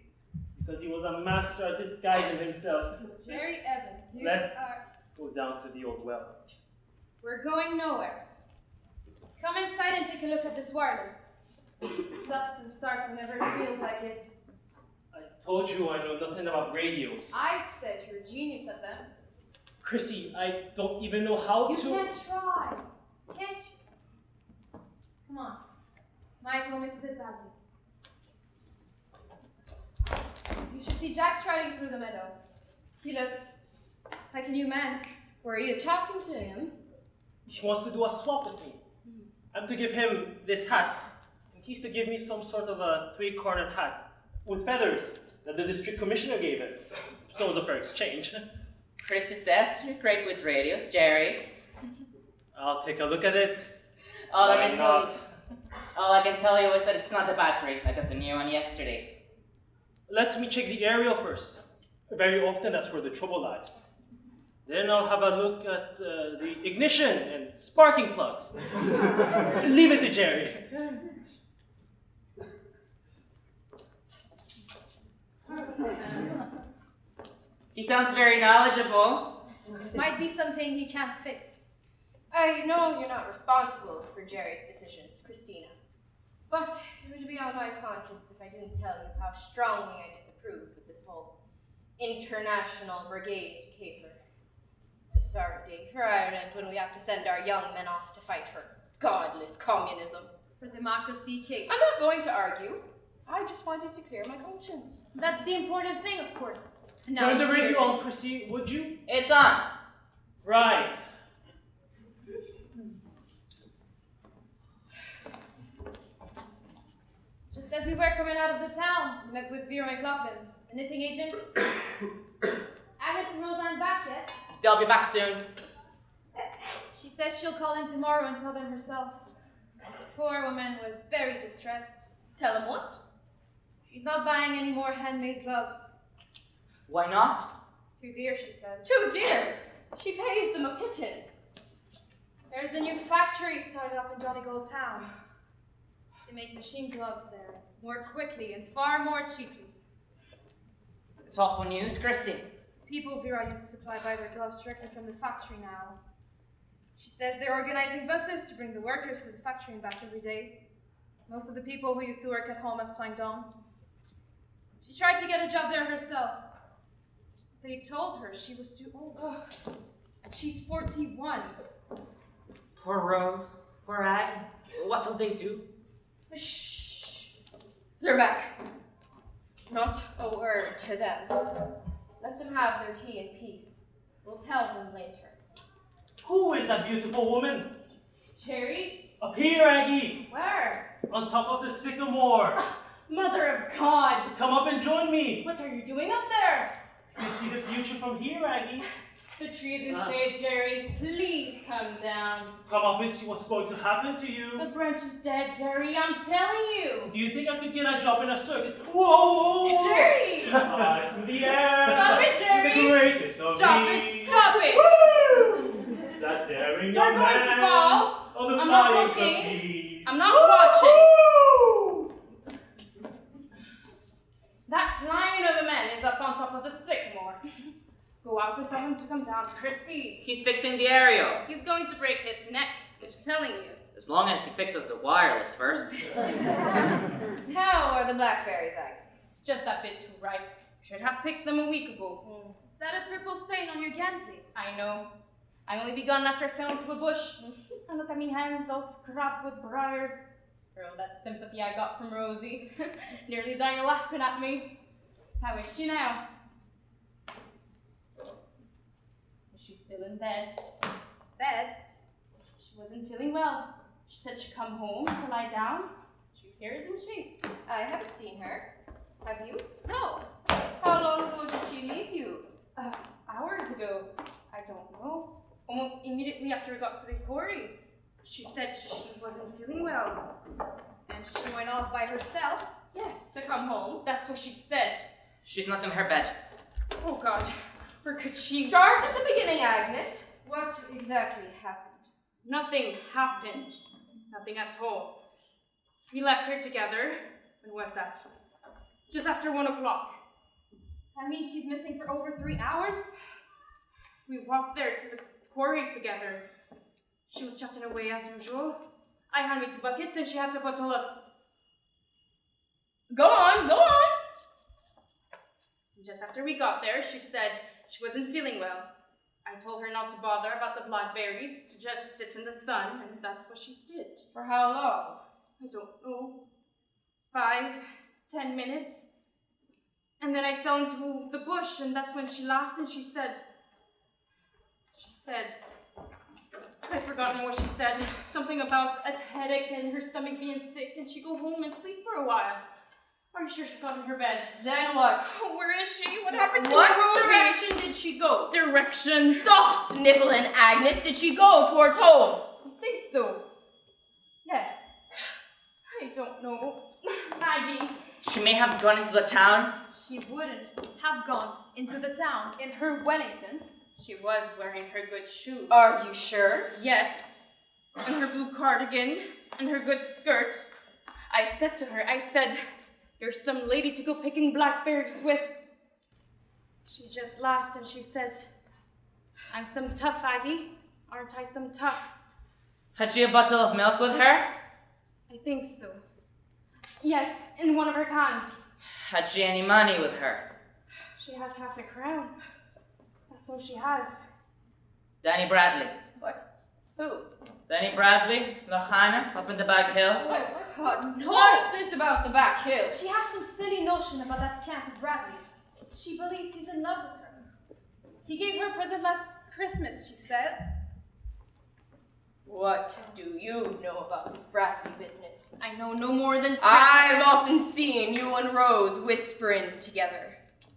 Because he was a master at disguising himself. Jerry Evans, you Let's are... go down to the old well. We're going nowhere. Come inside and take a look at this wireless. It stops and starts whenever it feels like it. I told you I know nothing about radios. I've said you're a genius at them. Chrissy, I don't even know how You to... can't try. Can't you? Come on. Michael misses it badly. You should see Jack striding through the meadow. He looks like a new man. Were you talking to him? He wants to do a swap with me. I'm to give him this hat. And he's to give me some sort of a 3-cornered hat with feathers that the district commissioner gave him. So it was a fair exchange. Chrissy says you're great with radios, Jerry. I'll take a look at it. All Why I can tell you is that it's not the battery. I got a new one yesterday. Let me check the aerial first. Very often that's where the trouble lies. Then I'll have a look at the ignition and sparking plugs. Leave it to Jerry. He sounds very knowledgeable. It might be something he can't fix. I know you're not responsible for Jerry's decisions, Christina. But it would be on my conscience if I didn't tell you how strongly I disapprove of this whole international brigade caper. It's a sorry day for Ireland when we have to send our young men off to fight for godless communism. For democracy, Kate. I'm not going to argue. I just wanted to clear my conscience. That's the important thing, of course. And now Turn the it's cleared. radio on, Chrissy, would you? It's on. Right. Just as we were coming out of the town, we met with Vera McLaughlin, a knitting agent. Agnes and Rose aren't back yet. They'll be back soon. She says she'll call in tomorrow and tell them herself. Poor woman was very distressed. Tell him what? She's not buying any more handmade gloves. Why not? Too dear, she says. Too dear. She pays them a pittance. There's a new factory started up in Donegal town. They make machine gloves there, more quickly and far more cheaply. It's awful news, Chrissy. People Vera used to supply buy their gloves directly from the factory now. She says they're organizing buses to bring the workers to the factory and back every day. Most of the people who used to work at home have signed on. She tried to get a job there herself. They told her she was too old. Ugh. She's 41. Poor Rose. Poor Aggie. What'll they do? Shh. They're back. Not a word to them. Let them have their tea in peace. We'll tell them later. Who is that beautiful woman? Cherry? Up here, Aggie! Where? On top of the sycamore! Mother of God! Come up and join me! What are you doing up there? You can see the future from here, Aggie. The tree isn't safe, Jerry. Please come down. Come up and see what's going to happen to you. The branch is dead, Jerry. I'm telling you. Do you think I could get a job in a circus? Whoa! Jerry! Eyes in the air! Stop it, Jerry! The greatest of Stop these. it! Stop it! Woo! That daring You're young going man. to fall. On the I'm not flying looking. trapeze. I'm not watching. Woo! That flying of a man is up on top of the sycamore. Go out and tell him to come down, Chrissy. He's fixing the aerial. He's going to break his neck. Just telling you. As long as he fixes the wireless first. How are the blackberries, Agnes? Just a bit too ripe. Should have picked them a week ago. Is that a purple stain on your Gansey? I know. I only begun after I fell into a bush. And look at me hands all scrapped with briars. For all that sympathy I got from Rosie. Nearly dying laughing at me. How is she now? Is she still in bed? Bed? She wasn't feeling well. She said she'd come home to lie down. She's here, isn't she? I haven't seen her. Have you? No. How long ago did she leave you? Hours ago. I don't know. Almost immediately after I got to the quarry. She said she wasn't feeling well. And she went off by herself? Yes. To come home? That's what she said. She's not in her bed. Oh God. Where could she... Start at the beginning, Agnes. What exactly happened? Nothing happened. Nothing at all. We left her together. When was that? Just after 1 o'clock. That means she's missing for over 3 hours? We walked there to the quarry together. She was chatting away as usual. I had me 2 buckets and she had a bottle of... Go on, go on! Just after we got there, she said she wasn't feeling well. I told her not to bother about the blackberries, to just sit in the sun, and that's what she did. For how long? I don't know. 5, 10 minutes. And then I fell into the bush, and that's when she laughed and she said, I've forgotten what she said. Something about a headache and her stomach being sick, and she'd go home and sleep for a while. Are you sure she's not in her bed? Then what? Oh, where is she? What happened to What her, Rosie? direction did she go? Direction. Stop sniveling, Agnes. Did she go towards home? I think so. Yes. I don't know. Maggie. She may have gone into the town. She wouldn't have gone into the town. In her Wellingtons, she was wearing her good shoes. Are you sure? Yes. And her blue cardigan, and her good skirt. I said to her, you're some lady to go picking blackberries with. She just laughed and she said, I'm some tough, Aggie. Aren't I some tough? Had she a bottle of milk with her? I think so. Yes, in one of her cans. Had she any money with her? She has half a crown. That's all she has. Danny Bradley. What? Who? Danny Bradley, Lughnasa, up in the back hills. Oh, God, no. What's this about the back hills? She has some silly notion about that scamp Bradley. She believes he's in love with her. He gave her a present last Christmas, she says. What do you know about this Bradley business? I know no more than I've often seen you and Rose whispering together.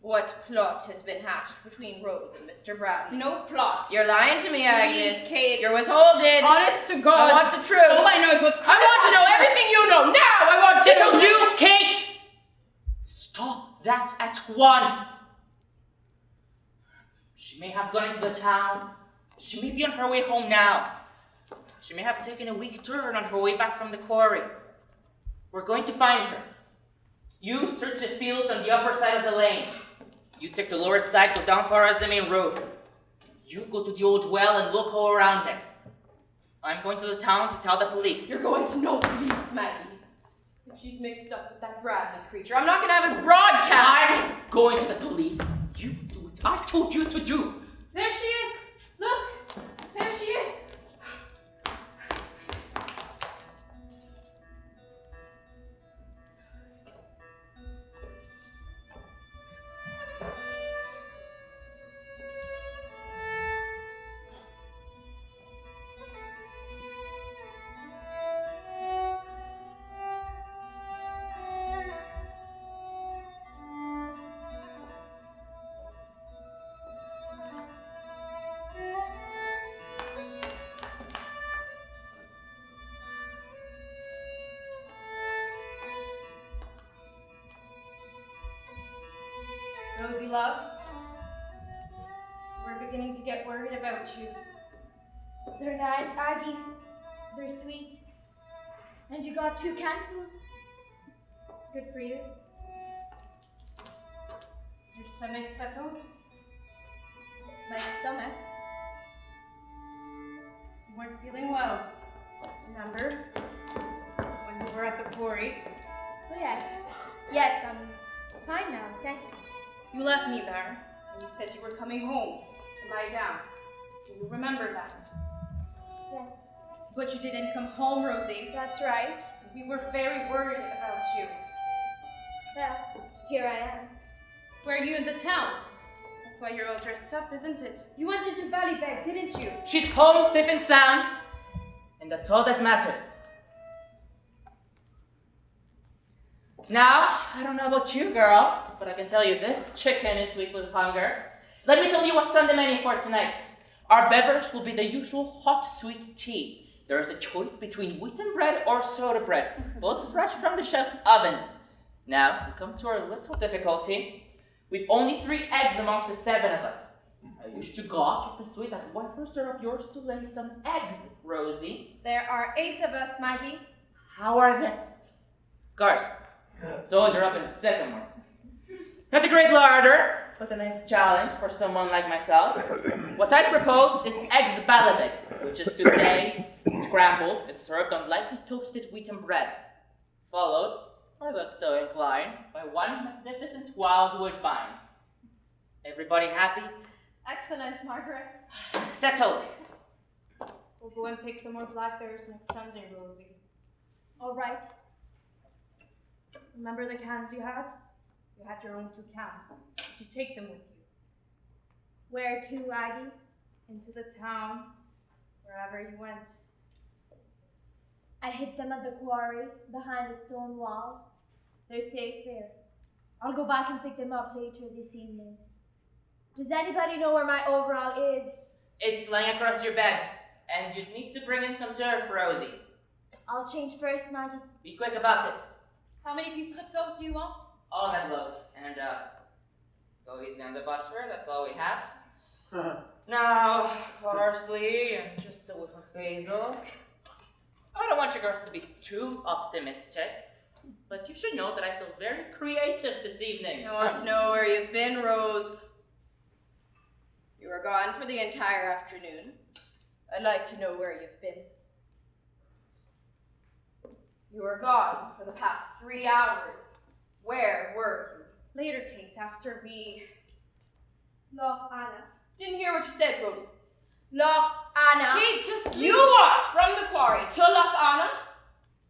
What plot has been hatched between Rose and Mr. Bradley? no plot. You're lying to me, Agnes. Please, Kate. You're withholding. Honest to God. I want the truth. All I know is what I want to know everything you know now. I want to Little do, Kate! Stop that at once. She may have gone into the town. She may be on her way home now. She may have taken a weak turn on her way back from the quarry. We're going to find her. You search the fields on the upper side of the lane. You take the lower side, go down far as the main road. You go to the old well and look all around there. I'm going to the town to tell the police. You're going to know police, Maggie. She's mixed up with that Bradley creature. I'm not gonna have it broadcast. I'm going to the police. You do what I told you to do. There she is. Look, there she is. Rosie, love, we're beginning to get worried about you. They're nice, Aggie. They're sweet. And you got 2 candles. Good for you. Is your stomach settled? My stomach. You weren't feeling well. Remember? When we were at the quarry. Oh, yes. Yes, I'm fine now, thanks. You left me there, and you said you were coming home to lie down. Do you remember that? Yes, But you didn't come home, Rosie. that's right. We were very worried about you. Well, here I am. Were you in the town? That's why you're all dressed up, isn't it? You went into Ballybeg, didn't you? She's home, safe and sound. And that's all that matters. Now, I don't know about you girls, but I can tell you this chicken is weak with hunger. Let me tell you what's on the menu for tonight. Our beverage will be the usual hot sweet tea. There is a choice between wheaten bread or soda bread, both fresh from the chef's oven. Now, we come to our little difficulty. We've only 3 eggs amongst the 7 of us. I wish to God to persuade that white rooster of yours to lay some eggs, Rosie. There are 8 of us, Maggie. How are they? Guards, soldier up in the second one. Not a great larder, but a nice challenge for someone like myself. What I propose is eggs balabek, which is to say, scrambled and served on lightly toasted wheaten bread, followed, for those so inclined, by one magnificent wild woodbine. Everybody happy? Excellent, Margaret. Settled. We'll go and pick some more blackberries next Sunday, Rosie. All right. Remember the cans you had? You had your own 2 cans. Did you take them with you? Where to, Aggie? Into the town, wherever you went. I hid them at the quarry, behind a stone wall. They're safe there. I'll go back and pick them up later this evening. Does anybody know where my overall is? It's laying across your bed, and you'd need to bring in some turf, Rosie. I'll change first, Maggie. Be quick about it. How many pieces of toast do you want? All that loaf, and go easy on the butter, that's all we have. Now, parsley and just a whiff of basil. I don't want you girls to be too optimistic, but you should know that I feel very creative this evening. I want to know where you've been, Rose. You were gone for the entire afternoon. I'd like to know where you've been. You were gone for the past 3 hours. Where were you? Later, Kate, after we... Loch Anna. Didn't hear what you said, Rose. Loch Anna. Kate, just you walked from the quarry to Loch Anna?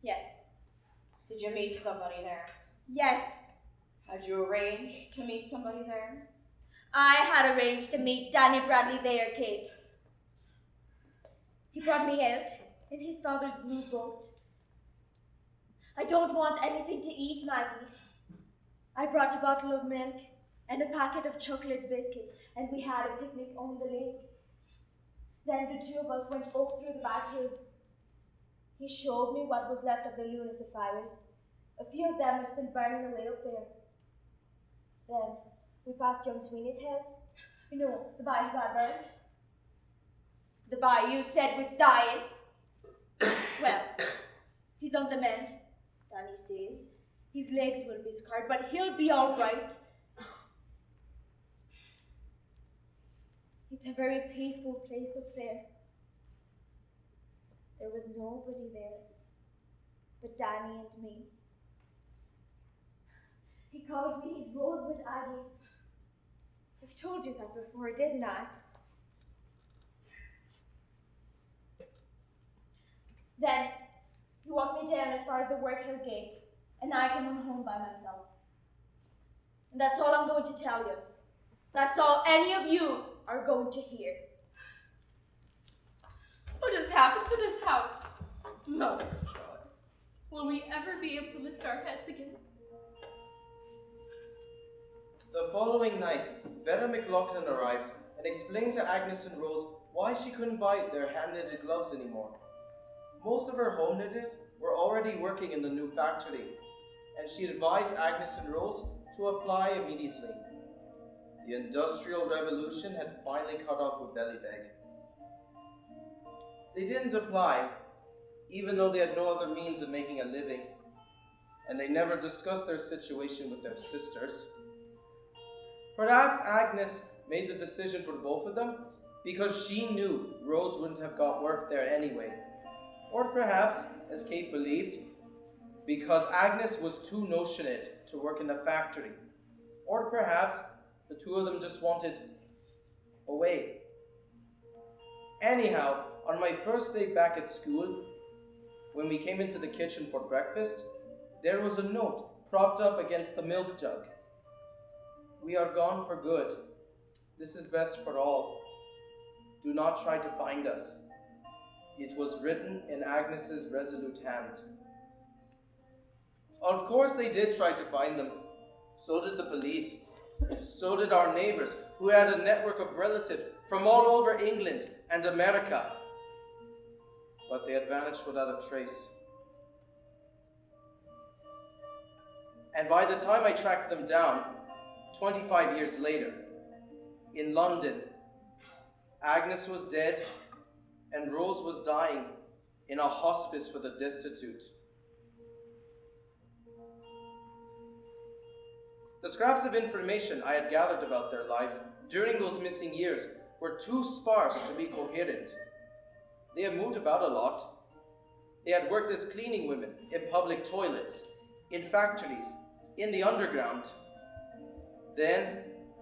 Yes. Did you meet somebody there? Yes. Had you arranged to meet somebody there? I had arranged to meet Danny Bradley there, Kate. He brought me out in his father's blue boat. I don't want anything to eat, Maggie. I brought a bottle of milk and a packet of chocolate biscuits, and we had a picnic on the lake. Then the 2 of us went up through the back hills. He showed me what was left of the Lughnasa fires. A few of them are still burning away up there. Then we passed young Sweeney's house. You know, the boy who got burned. The boy you said was dying. Well, he's on the mend, Danny says. His legs will be scarred, but he'll be all right. It's a very peaceful place up there. There was nobody there but Danny and me. He called me his rosebud Aggie. I've told you that before, didn't I? Then, you walked me down as far as the workhouse gate, and I can run home by myself. And that's all I'm going to tell you. That's all any of you are going to hear. What has happened to this house? Mother of God, will we ever be able to lift our heads again? The following night, Vera McLaughlin arrived and explained to Agnes and Rose why she couldn't buy their hand-knitted gloves anymore. Most of her home knitters were already working in the new factory, and she advised Agnes and Rose to apply immediately. The Industrial Revolution had finally caught up with Bellybeg. They didn't apply, even though they had no other means of making a living, and they never discussed their situation with their sisters. Perhaps Agnes made the decision for both of them because she knew Rose wouldn't have got work there anyway. Or perhaps, as Kate believed, because Agnes was too notionate to work in a factory. Or perhaps the two of them just wanted away. Anyhow, on my first day back at school, when we came into the kitchen for breakfast, there was a note propped up against the milk jug. We are gone for good. This is best for all. Do not try to find us. It was written in Agnes's resolute hand. Of course they did try to find them. So did the police. So did our neighbors, who had a network of relatives from all over England and America. But they had vanished without a trace. And by the time I tracked them down, 25 years later, in London, Agnes was dead and Rose was dying in a hospice for the destitute. The scraps of information I had gathered about their lives during those missing years were too sparse to be coherent. They had moved about a lot. They had worked as cleaning women in public toilets, in factories, in the underground. Then,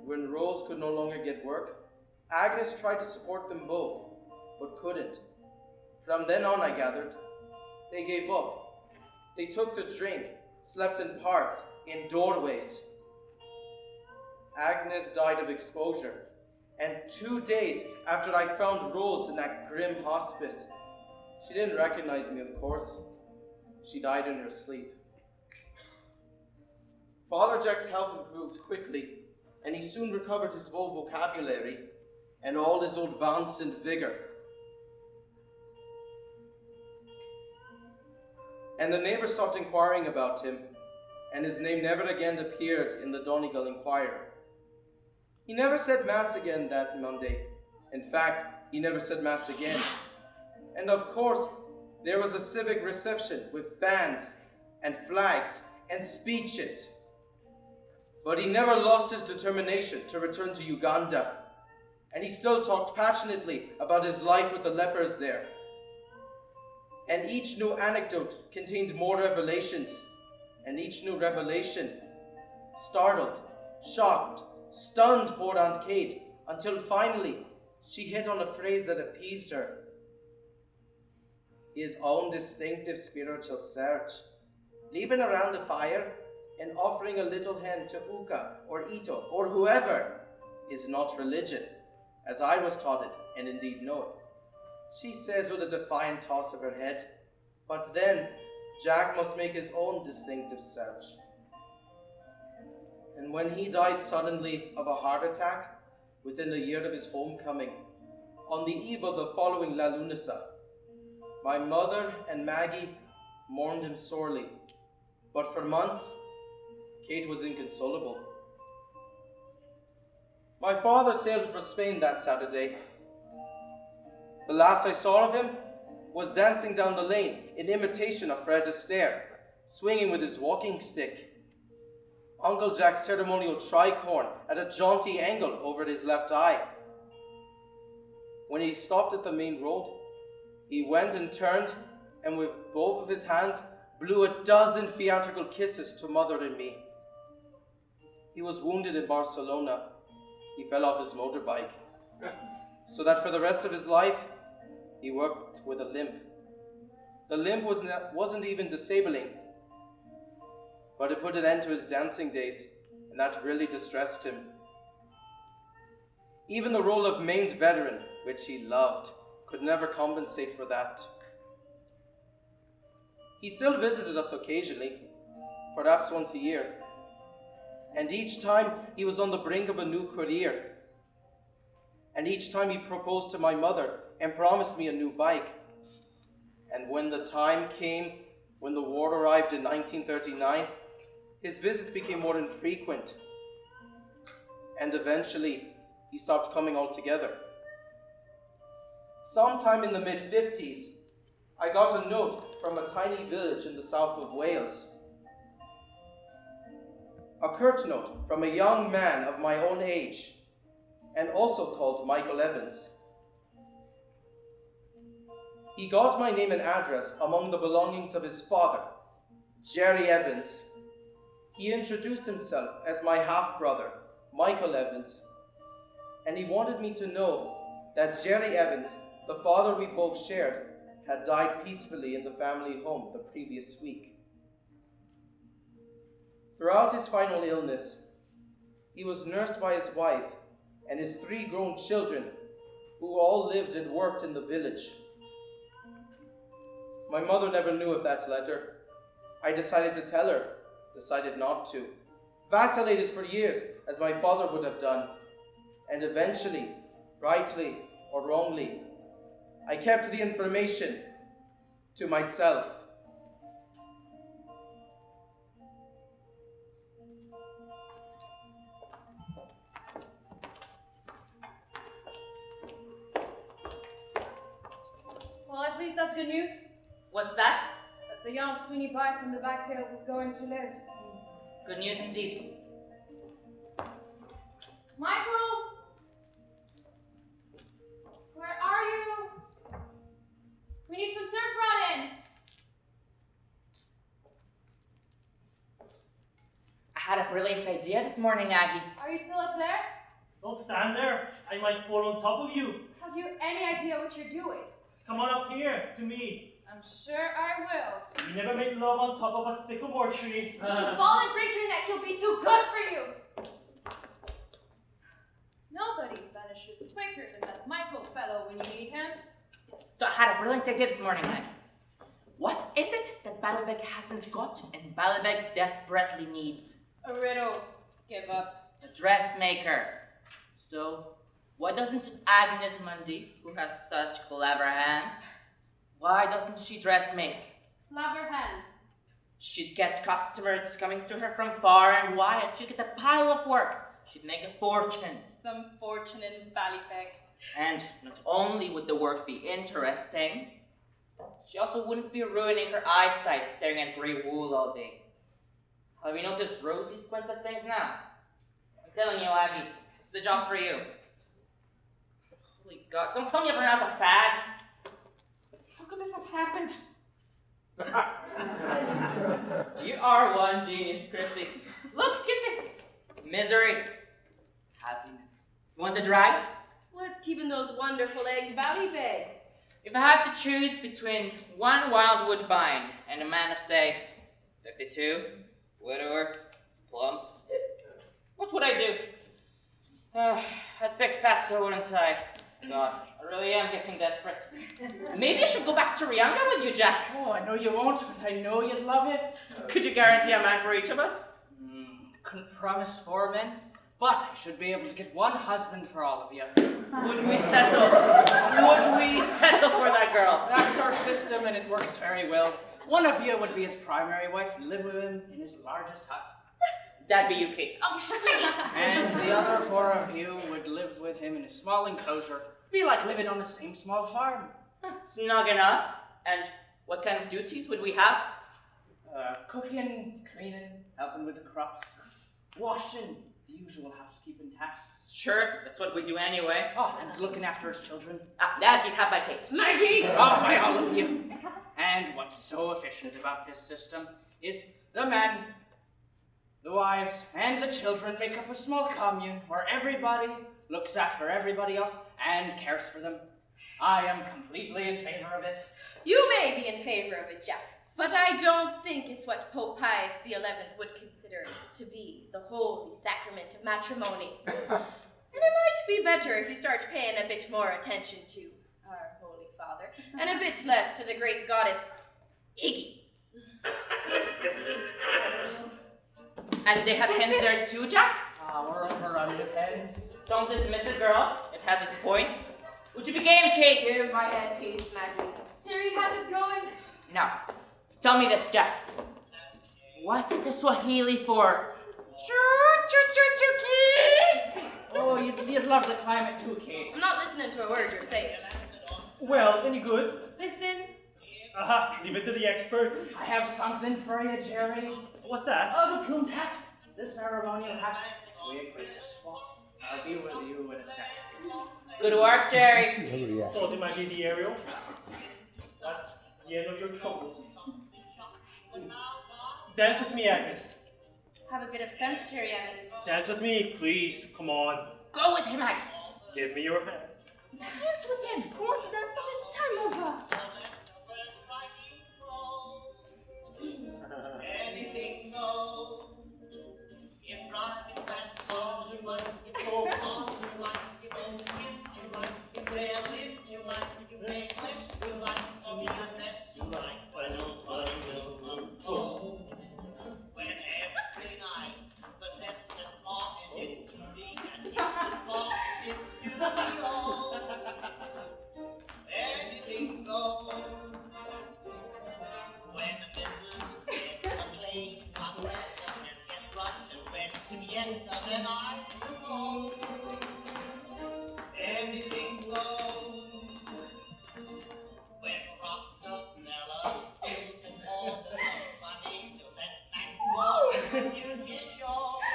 when Rose could no longer get work, Agnes tried to support them both, but couldn't. From then on, I gathered, they gave up. They took to drink, slept in parks, in doorways. Agnes died of exposure, and 2 days after I found Rose in that grim hospice, she didn't recognize me, of course. She died in her sleep. Father Jack's health improved quickly, and he soon recovered his full vocabulary and all his old bounce and vigor. And the neighbors stopped inquiring about him, and his name never again appeared in the Donegal Inquirer. He never said Mass again that Monday. In fact, he never said Mass again. And of course, there was a civic reception with bands and flags and speeches. But he never lost his determination to return to Uganda, and he still talked passionately about his life with the lepers there. And each new anecdote contained more revelations, and each new revelation startled, shocked, stunned poor Aunt Kate, until finally she hit on a phrase that appeased her. His own distinctive spiritual search, leaping around the fire and offering a little hand to Uka or Ito or whoever is not religion, as I was taught it and indeed know it. She says with a defiant toss of her head, but then Jack must make his own distinctive search. And when he died suddenly of a heart attack within a year of his homecoming, on the eve of the following Lughnasa, my mother and Maggie mourned him sorely, but for months, Kate was inconsolable. My father sailed for Spain that Saturday. The last I saw of him was dancing down the lane in imitation of Fred Astaire, swinging with his walking stick. Uncle Jack's ceremonial tricorn at a jaunty angle over his left eye. When he stopped at the main road, he went and turned, and with both of his hands blew a dozen theatrical kisses to Mother and me. He was wounded in Barcelona. He fell off his motorbike. So that for the rest of his life, he worked with a limp. The limp wasn't even disabling, but it put an end to his dancing days, and that really distressed him. Even the role of maimed veteran, which he loved, could never compensate for that. He still visited us occasionally, perhaps once a year, and each time he was on the brink of a new career. And each time he proposed to my mother and promised me a new bike. And when the time came, when the war arrived in 1939, his visits became more infrequent. And eventually, he stopped coming altogether. Sometime in the mid-50s, I got a note from a tiny village in the south of Wales. A curt note from a young man of my own age, and also called Michael Evans. He got my name and address among the belongings of his father, Jerry Evans. He introduced himself as my half-brother, Michael Evans, and he wanted me to know that Jerry Evans, the father we both shared, had died peacefully in the family home the previous week. Throughout his final illness, he was nursed by his wife and his 3 grown children, who all lived and worked in the village. My mother never knew of that letter. I decided to tell her, decided not to. Vacillated for years, as my father would have done. And eventually, rightly or wrongly, I kept the information to myself. Well, at least that's good news. What's that? That the young Sweeney Pye from the back hills is going to live. Good news indeed. Michael! Where are you? We need some turf brought in. I had a brilliant idea this morning, Aggie. Are you still up there? Don't stand there. I might fall on top of you. Have you any idea what you're doing? Come on up here, to me. I'm sure I will. You never made love on top of a sycamore tree. If you fall and break your neck, you'll be too good for you. Nobody vanishes quicker than that Michael fellow when you need him. So I had a brilliant idea this morning, Aggie. What is it that Ballyveg hasn't got and Ballyveg desperately needs? A riddle. Give up. A dressmaker. So, why doesn't Agnes Mundy, who has such clever hands, why doesn't she dressmake? Clever hands. She'd get customers coming to her from far and wide. She'd get a pile of work. She'd make a fortune. Some fortune in Ballyveg. And not only would the work be interesting, she also wouldn't be ruining her eyesight staring at grey wool all day. Have you noticed Rosie squints at things now? I'm telling you, Aggie, it's the job for you. Holy God, don't tell me you've run out of fags. How could this have happened? You are one genius, Chrissy. Look, Kitty. Misery. Happiness. You want the drag? What's keeping those wonderful eggs Ballyveg? If I had to choose between one wild woodbine and a man of, say, 52, widower, plump, what would I do? I'd pick Fatso, wouldn't I? God, I really am getting desperate. Maybe I should go back to Rianga with you, Jack. Oh, I know you won't, but I know you'd love it. Could you guarantee a man for each of us? Couldn't promise 4 men, but I should be able to get one husband for all of you. Would we settle? Would we settle for that girl? That's our system, and it works very well. One of you would be his primary wife and live with him in his largest hut. That'd be you, Kate. Oh, sweet. And the other 4 of you would live with him in a small enclosure. Be like living on the same small farm. Snug enough. And what kind of duties would we have? Cooking, cleaning, helping with the crops, washing, the usual housekeeping tasks. Sure, that's what we do anyway. Oh, and looking after his children. That you'd have by Kate. Maggie! Oh, by all of you. And what's so efficient about this system is the man The wives and the children make up a small commune where everybody looks after everybody else and cares for them. I am completely in favor of it. You may be in favor of it, Jack, but I don't think it's what Pope Pius XI would consider to be the holy sacrament of matrimony. And it might be better if you start paying a bit more attention to our Holy Father and a bit less to the great goddess Iggy. And they have hens there too, Jack? We're overrun with hens. Don't dismiss it, girls. It has its points. Would you be game, Kate? Give my headpiece, Maggie. Jerry, how's it going? Now, tell me this, Jack. What's the Swahili for? Choo-choo-choo-choo, Oh, you'd love the climate too, Kate. I'm not listening to a word you're saying. Well, any good? Listen, Aha, leave it to the expert. I have something for you, Jerry. What's that? Oh, the plumed hat. The ceremonial hat. We agreed to swap. I'll be with you in a second. Good work, Jerry. Thought it might be the aerial. That's the end of your troubles. Dance with me, Agnes. Have a bit of sense, Jerry Evans. Dance with me, please. Come on. Go with him, Agnes. Give me your hand. Dance with him. who wants to dance this time over? Anything goes. If rockin' that's all you want, you go on, you want, you win, if you want, you fail, if you want, you play, if you want, you be the best you like, but nobody will control. When every night, but that's the thought and it can be, and you can fall if you know. Anything goes. When the middle gets a place, not let them get run, and when to the end of it, I will go. Anything goes. When Rockefeller built an all the money to let back walk, you get yours.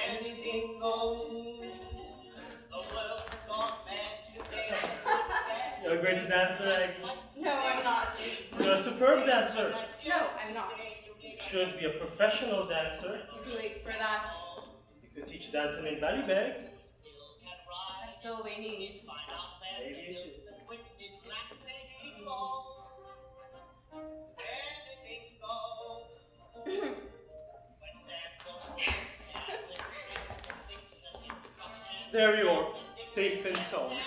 Anything goes. The world's gone mad today. You're a great dancer, Aggie. No, I'm not. You're a superb dancer. No, I'm not. Should be a professional dancer. Too late for that. You could teach dancing in Ballybeg. That's all they need. Maybe you too. There you are, safe and sound.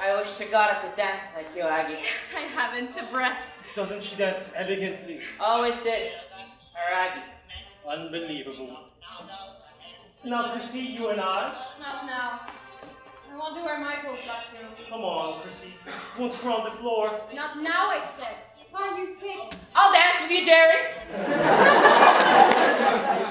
I wish to God I could dance like you, Aggie. I haven't a breath. Doesn't she dance elegantly? Always did. Our Aggie. Unbelievable. Now, Chrissy, you and I. Not now. I want to wear my clothes back to. Come on, Chrissy. Once we're on the floor. Not now, I said. Are you thick? I'll dance with you, Jerry.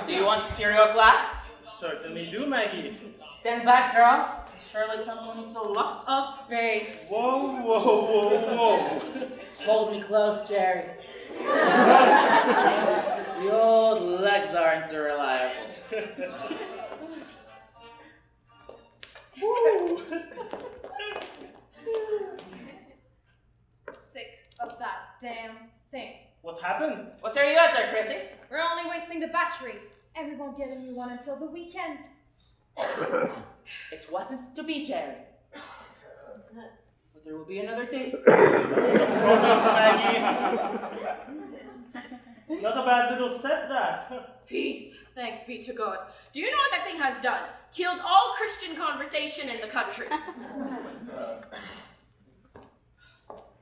Do you want the cereal class? Certainly do, Maggie. Stand back, girls. Shirley Temple needs a lot of space. Whoa, whoa, whoa, whoa. Hold me close, Jerry. The old legs aren't so reliable. Sick of that damn thing. What happened? What are you at there, Chrissy? We're only wasting the battery. And we won't get a new one until the weekend. It wasn't to be, Jerry. But there will be another day. Promise, Maggie. Not a bad little set, that. Peace. Thanks be to God. Do you know what that thing has done? Killed all Christian conversation in the country.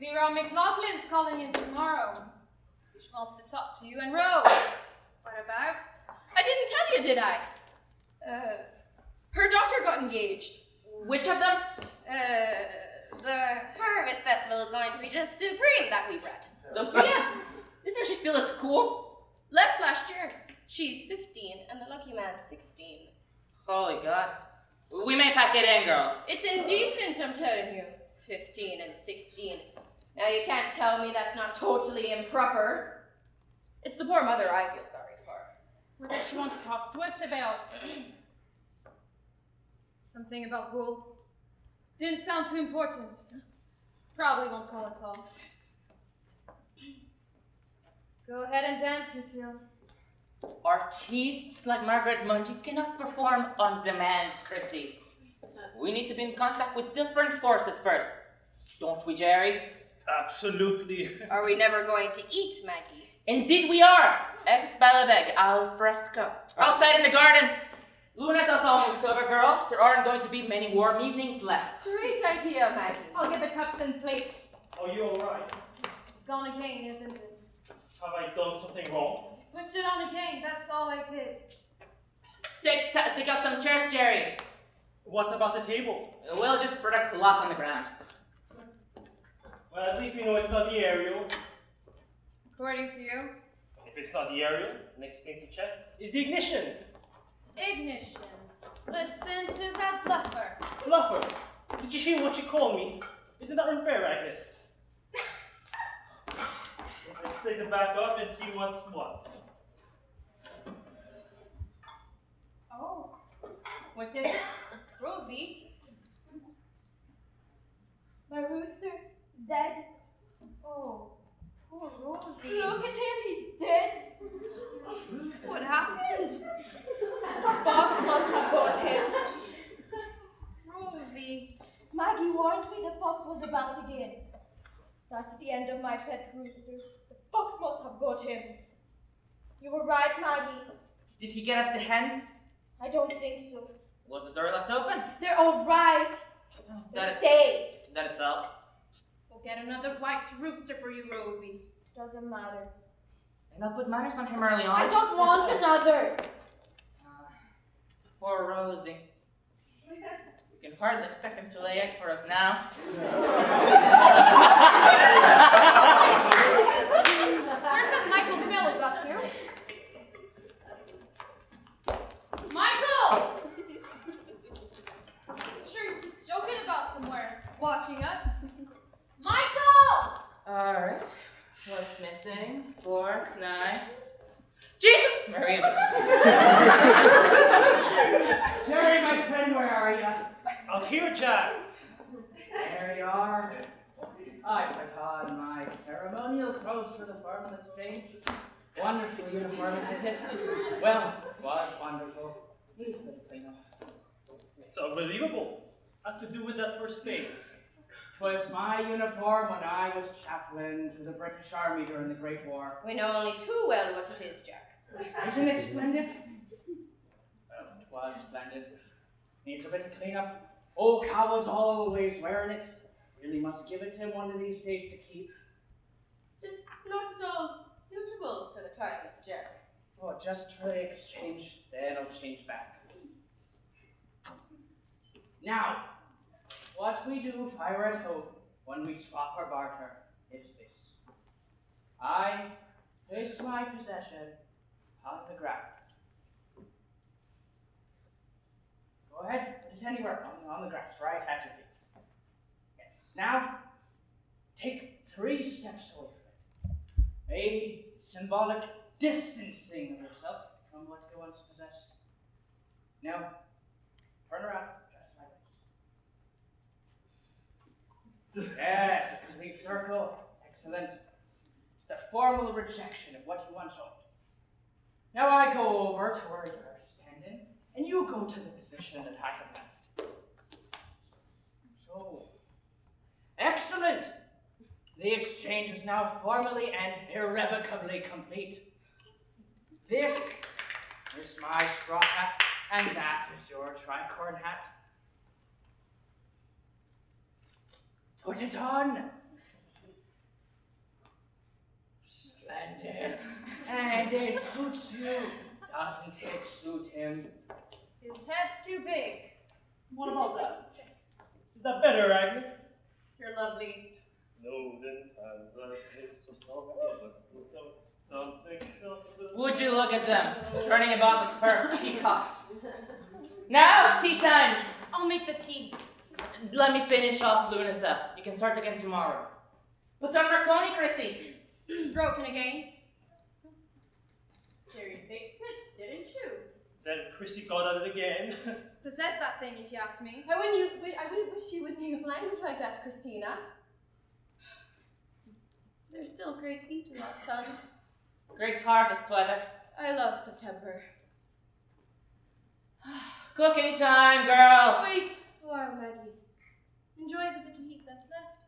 Vera McLaughlin's calling in tomorrow. She wants to talk to you and Rose. What about? I didn't tell you, did I? Her daughter got engaged. Which of them? The Harvest Festival is going to be just supreme that we read. Sophia? Isn't she still at school? Left last year. She's 15 and the lucky man's 16. Holy God. We may pack it in, girls. It's indecent, I'm telling you. 15 and 16. Now you can't tell me that's not totally improper. It's the poor mother I feel sorry for. What does she want to talk to us about? Something about wool. Didn't sound too important. Probably won't call at all. Go ahead and dance, you two. Artists like Margaret Mundy cannot perform on demand, Chrissy. We need to be in contact with different forces first. Don't we, Jerry? Absolutely. Are we never going to eat, Maggie? Indeed we are! Ex bellebeg al fresco. Outside in the garden. Lughnasa almost over, girls. There aren't going to be many warm evenings left. Great idea, Maggie. I'll get the cups and plates. Are you alright? It's gone again, isn't it? Have I done something wrong? You switched it on again, that's all I did. Take out some chairs, Jerry. What about the table? We'll just spread a cloth on the ground. Well, at least we know it's not the aerial. According to you? If it's not the aerial, next thing to check is the ignition. Ignition. Listen to that bluffer. Bluffer, did you hear what you called me? Isn't that unfair, Agnes? Let's take the back off and see what's what. Oh. What is it? Rosie? My rooster is dead. Oh. Poor Rosie. Look at him, he's dead. What happened? The fox must have got him. Rosie. Maggie warned me the fox was about to get him. That's the end of my pet rooster. The fox must have got him. You were right, Maggie. Did he get up the hens? I don't think so. Was the door left open? They're all right. They're safe. That itself. We'll get another white rooster for you, Rosie. Doesn't matter. And I'll put matters on him early on. I don't want another. Poor Rosie. We can hardly expect him to lay eggs for us now. Where's that Michael Phil got to? Michael! Sure, he's just joking about somewhere. Watching us. Michael! Alright. What's missing? Forks, knives. Jesus! Mary and Joseph. Jerry, my friend, where are you? Out here, Jack. There you are. I put on my ceremonial clothes for the formal exchange. Wonderful uniform, isn't it? Well, it was wonderful. Needs a little clean up. It's unbelievable. What to do with that first thing? 'Twas my uniform when I was chaplain to the British Army during the Great War. We know only too well what it is, Jack. Isn't it splendid? Well, it was splendid. Needs a bit of cleanup. Old Cow was always wearing it. Really must give it to him one of these days to keep. Just not at all suitable for the climate, Jack. Oh, just for the exchange, then I'll change back. Now, what we do fire at home when we swap or barter is this. I place my possession on the ground. Go ahead, put it anywhere on the grass, right at your feet. Yes. Now, take 3 steps away from it. Maybe symbolic distancing of yourself from what you once possessed. Now, turn around, just like this. Yes, a complete circle. Excellent. It's the formal rejection of what you once owned. Now I go over to where you're standing, and you go to the position that I have left. So, excellent! The exchange is now formally and irrevocably complete. This is my straw hat, and that is your tricorn hat. Put it on! Splendid. And it suits you. Doesn't it suit him? His head's too big. What about that? Is that better, Agnes? You're lovely. No, then times like this something. Would you look at them, turning about like curved peacocks. Now, tea time. I'll make the tea. Let me finish off Lughnasa. You can start again tomorrow. Put on Marconi, Chrissy. It's broken again. Jerry fixed it, didn't you? Then Chrissy got at it again. Possess that thing, if you ask me. I wouldn't wish you wouldn't use language like that, Christina. There's still great heat in that sun. Great harvest weather. I love September. Cooking time, girls! Wait a while, Maggie. Enjoy the bit of heat that's left.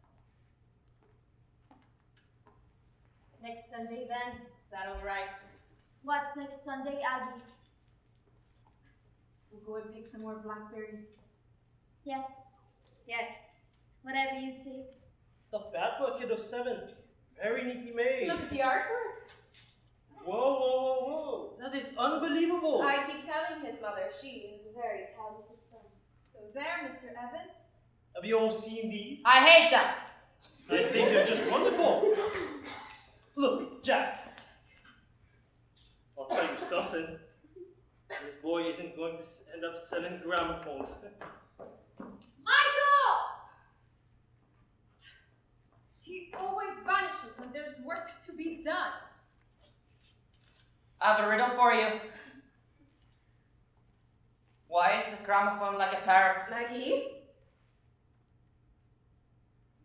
Next Sunday then. Is that alright? What's next Sunday, Aggie? We'll go and pick some more blackberries. Yes. Yes. Whatever you say. Not bad for a kid of 7. Very neatly made. Look at the artwork. Whoa. That is unbelievable. I keep telling his mother she is a very talented son. So there, Mr. Evans. Have you all seen these? I hate them! I think they're just wonderful. Look, Jack. I'll tell you something. This boy isn't going to end up selling gramophones. Michael! He always vanishes when there's work to be done. I have a riddle for you. Why is a gramophone like a parrot? Maggie?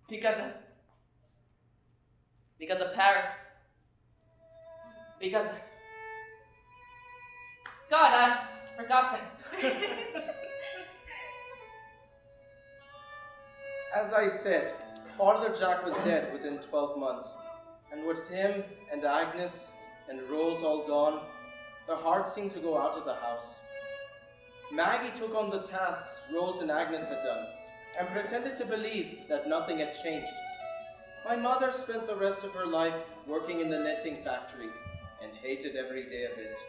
Because a parrot. Because God, I've forgotten. As I said, Father Jack was dead within 12 months, and with him and Agnes and Rose all gone, their hearts seemed to go out of the house. Maggie took on the tasks Rose and Agnes had done, and pretended to believe that nothing had changed. My mother spent the rest of her life working in the knitting factory, and hated every day of it.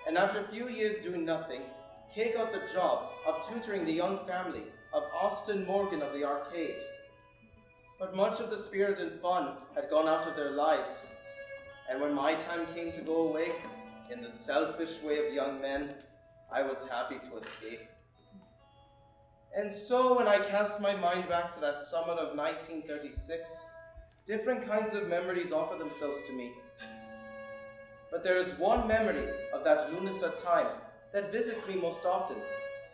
And after a few years doing nothing, Kay got the job of tutoring the young family of Austin Morgan of the arcade. But much of the spirit and fun had gone out of their lives, and when my time came to go away, in the selfish way of young men, I was happy to escape. And so when I cast my mind back to that summer of 1936, different kinds of memories offer themselves to me. But there is one memory of that Lughnasa time that visits me most often,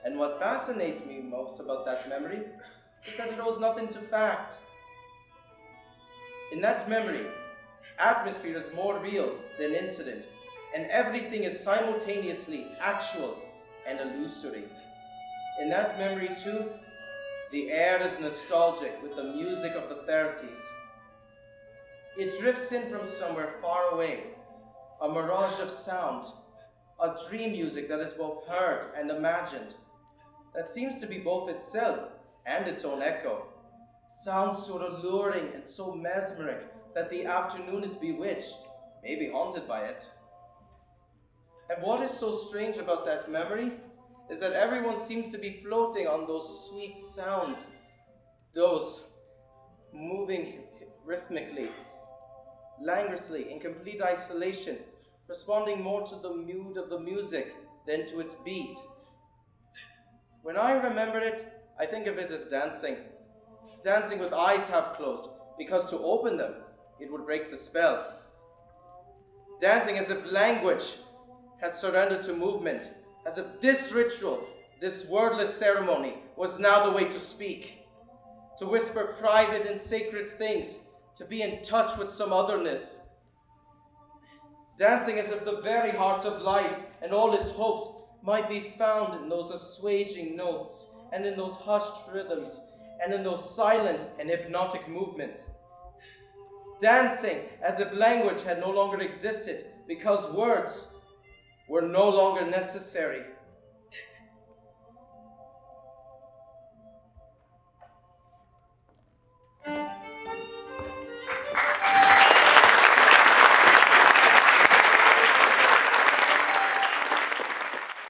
and what fascinates me most about that memory is that it owes nothing to fact. In that memory, atmosphere is more real than incident, and everything is simultaneously actual and illusory. In that memory too, the air is nostalgic with the music of the 30s. It drifts in from somewhere far away, a mirage of sound, a dream music that is both heard and imagined, that seems to be both itself and its own echo. Sounds so alluring and so mesmeric that the afternoon is bewitched, maybe haunted by it. And what is so strange about that memory is that everyone seems to be floating on those sweet sounds, those moving rhythmically, languorously, in complete isolation, responding more to the mood of the music than to its beat. When I remember it, I think of it as dancing. Dancing with eyes half closed, because to open them, it would break the spell. Dancing as if language had surrendered to movement, as if this ritual, this wordless ceremony, was now the way to speak, to whisper private and sacred things, to be in touch with some otherness. Dancing as if the very heart of life and all its hopes might be found in those assuaging notes, and in those hushed rhythms, and in those silent and hypnotic movements. Dancing as if language had no longer existed, because words were no longer necessary.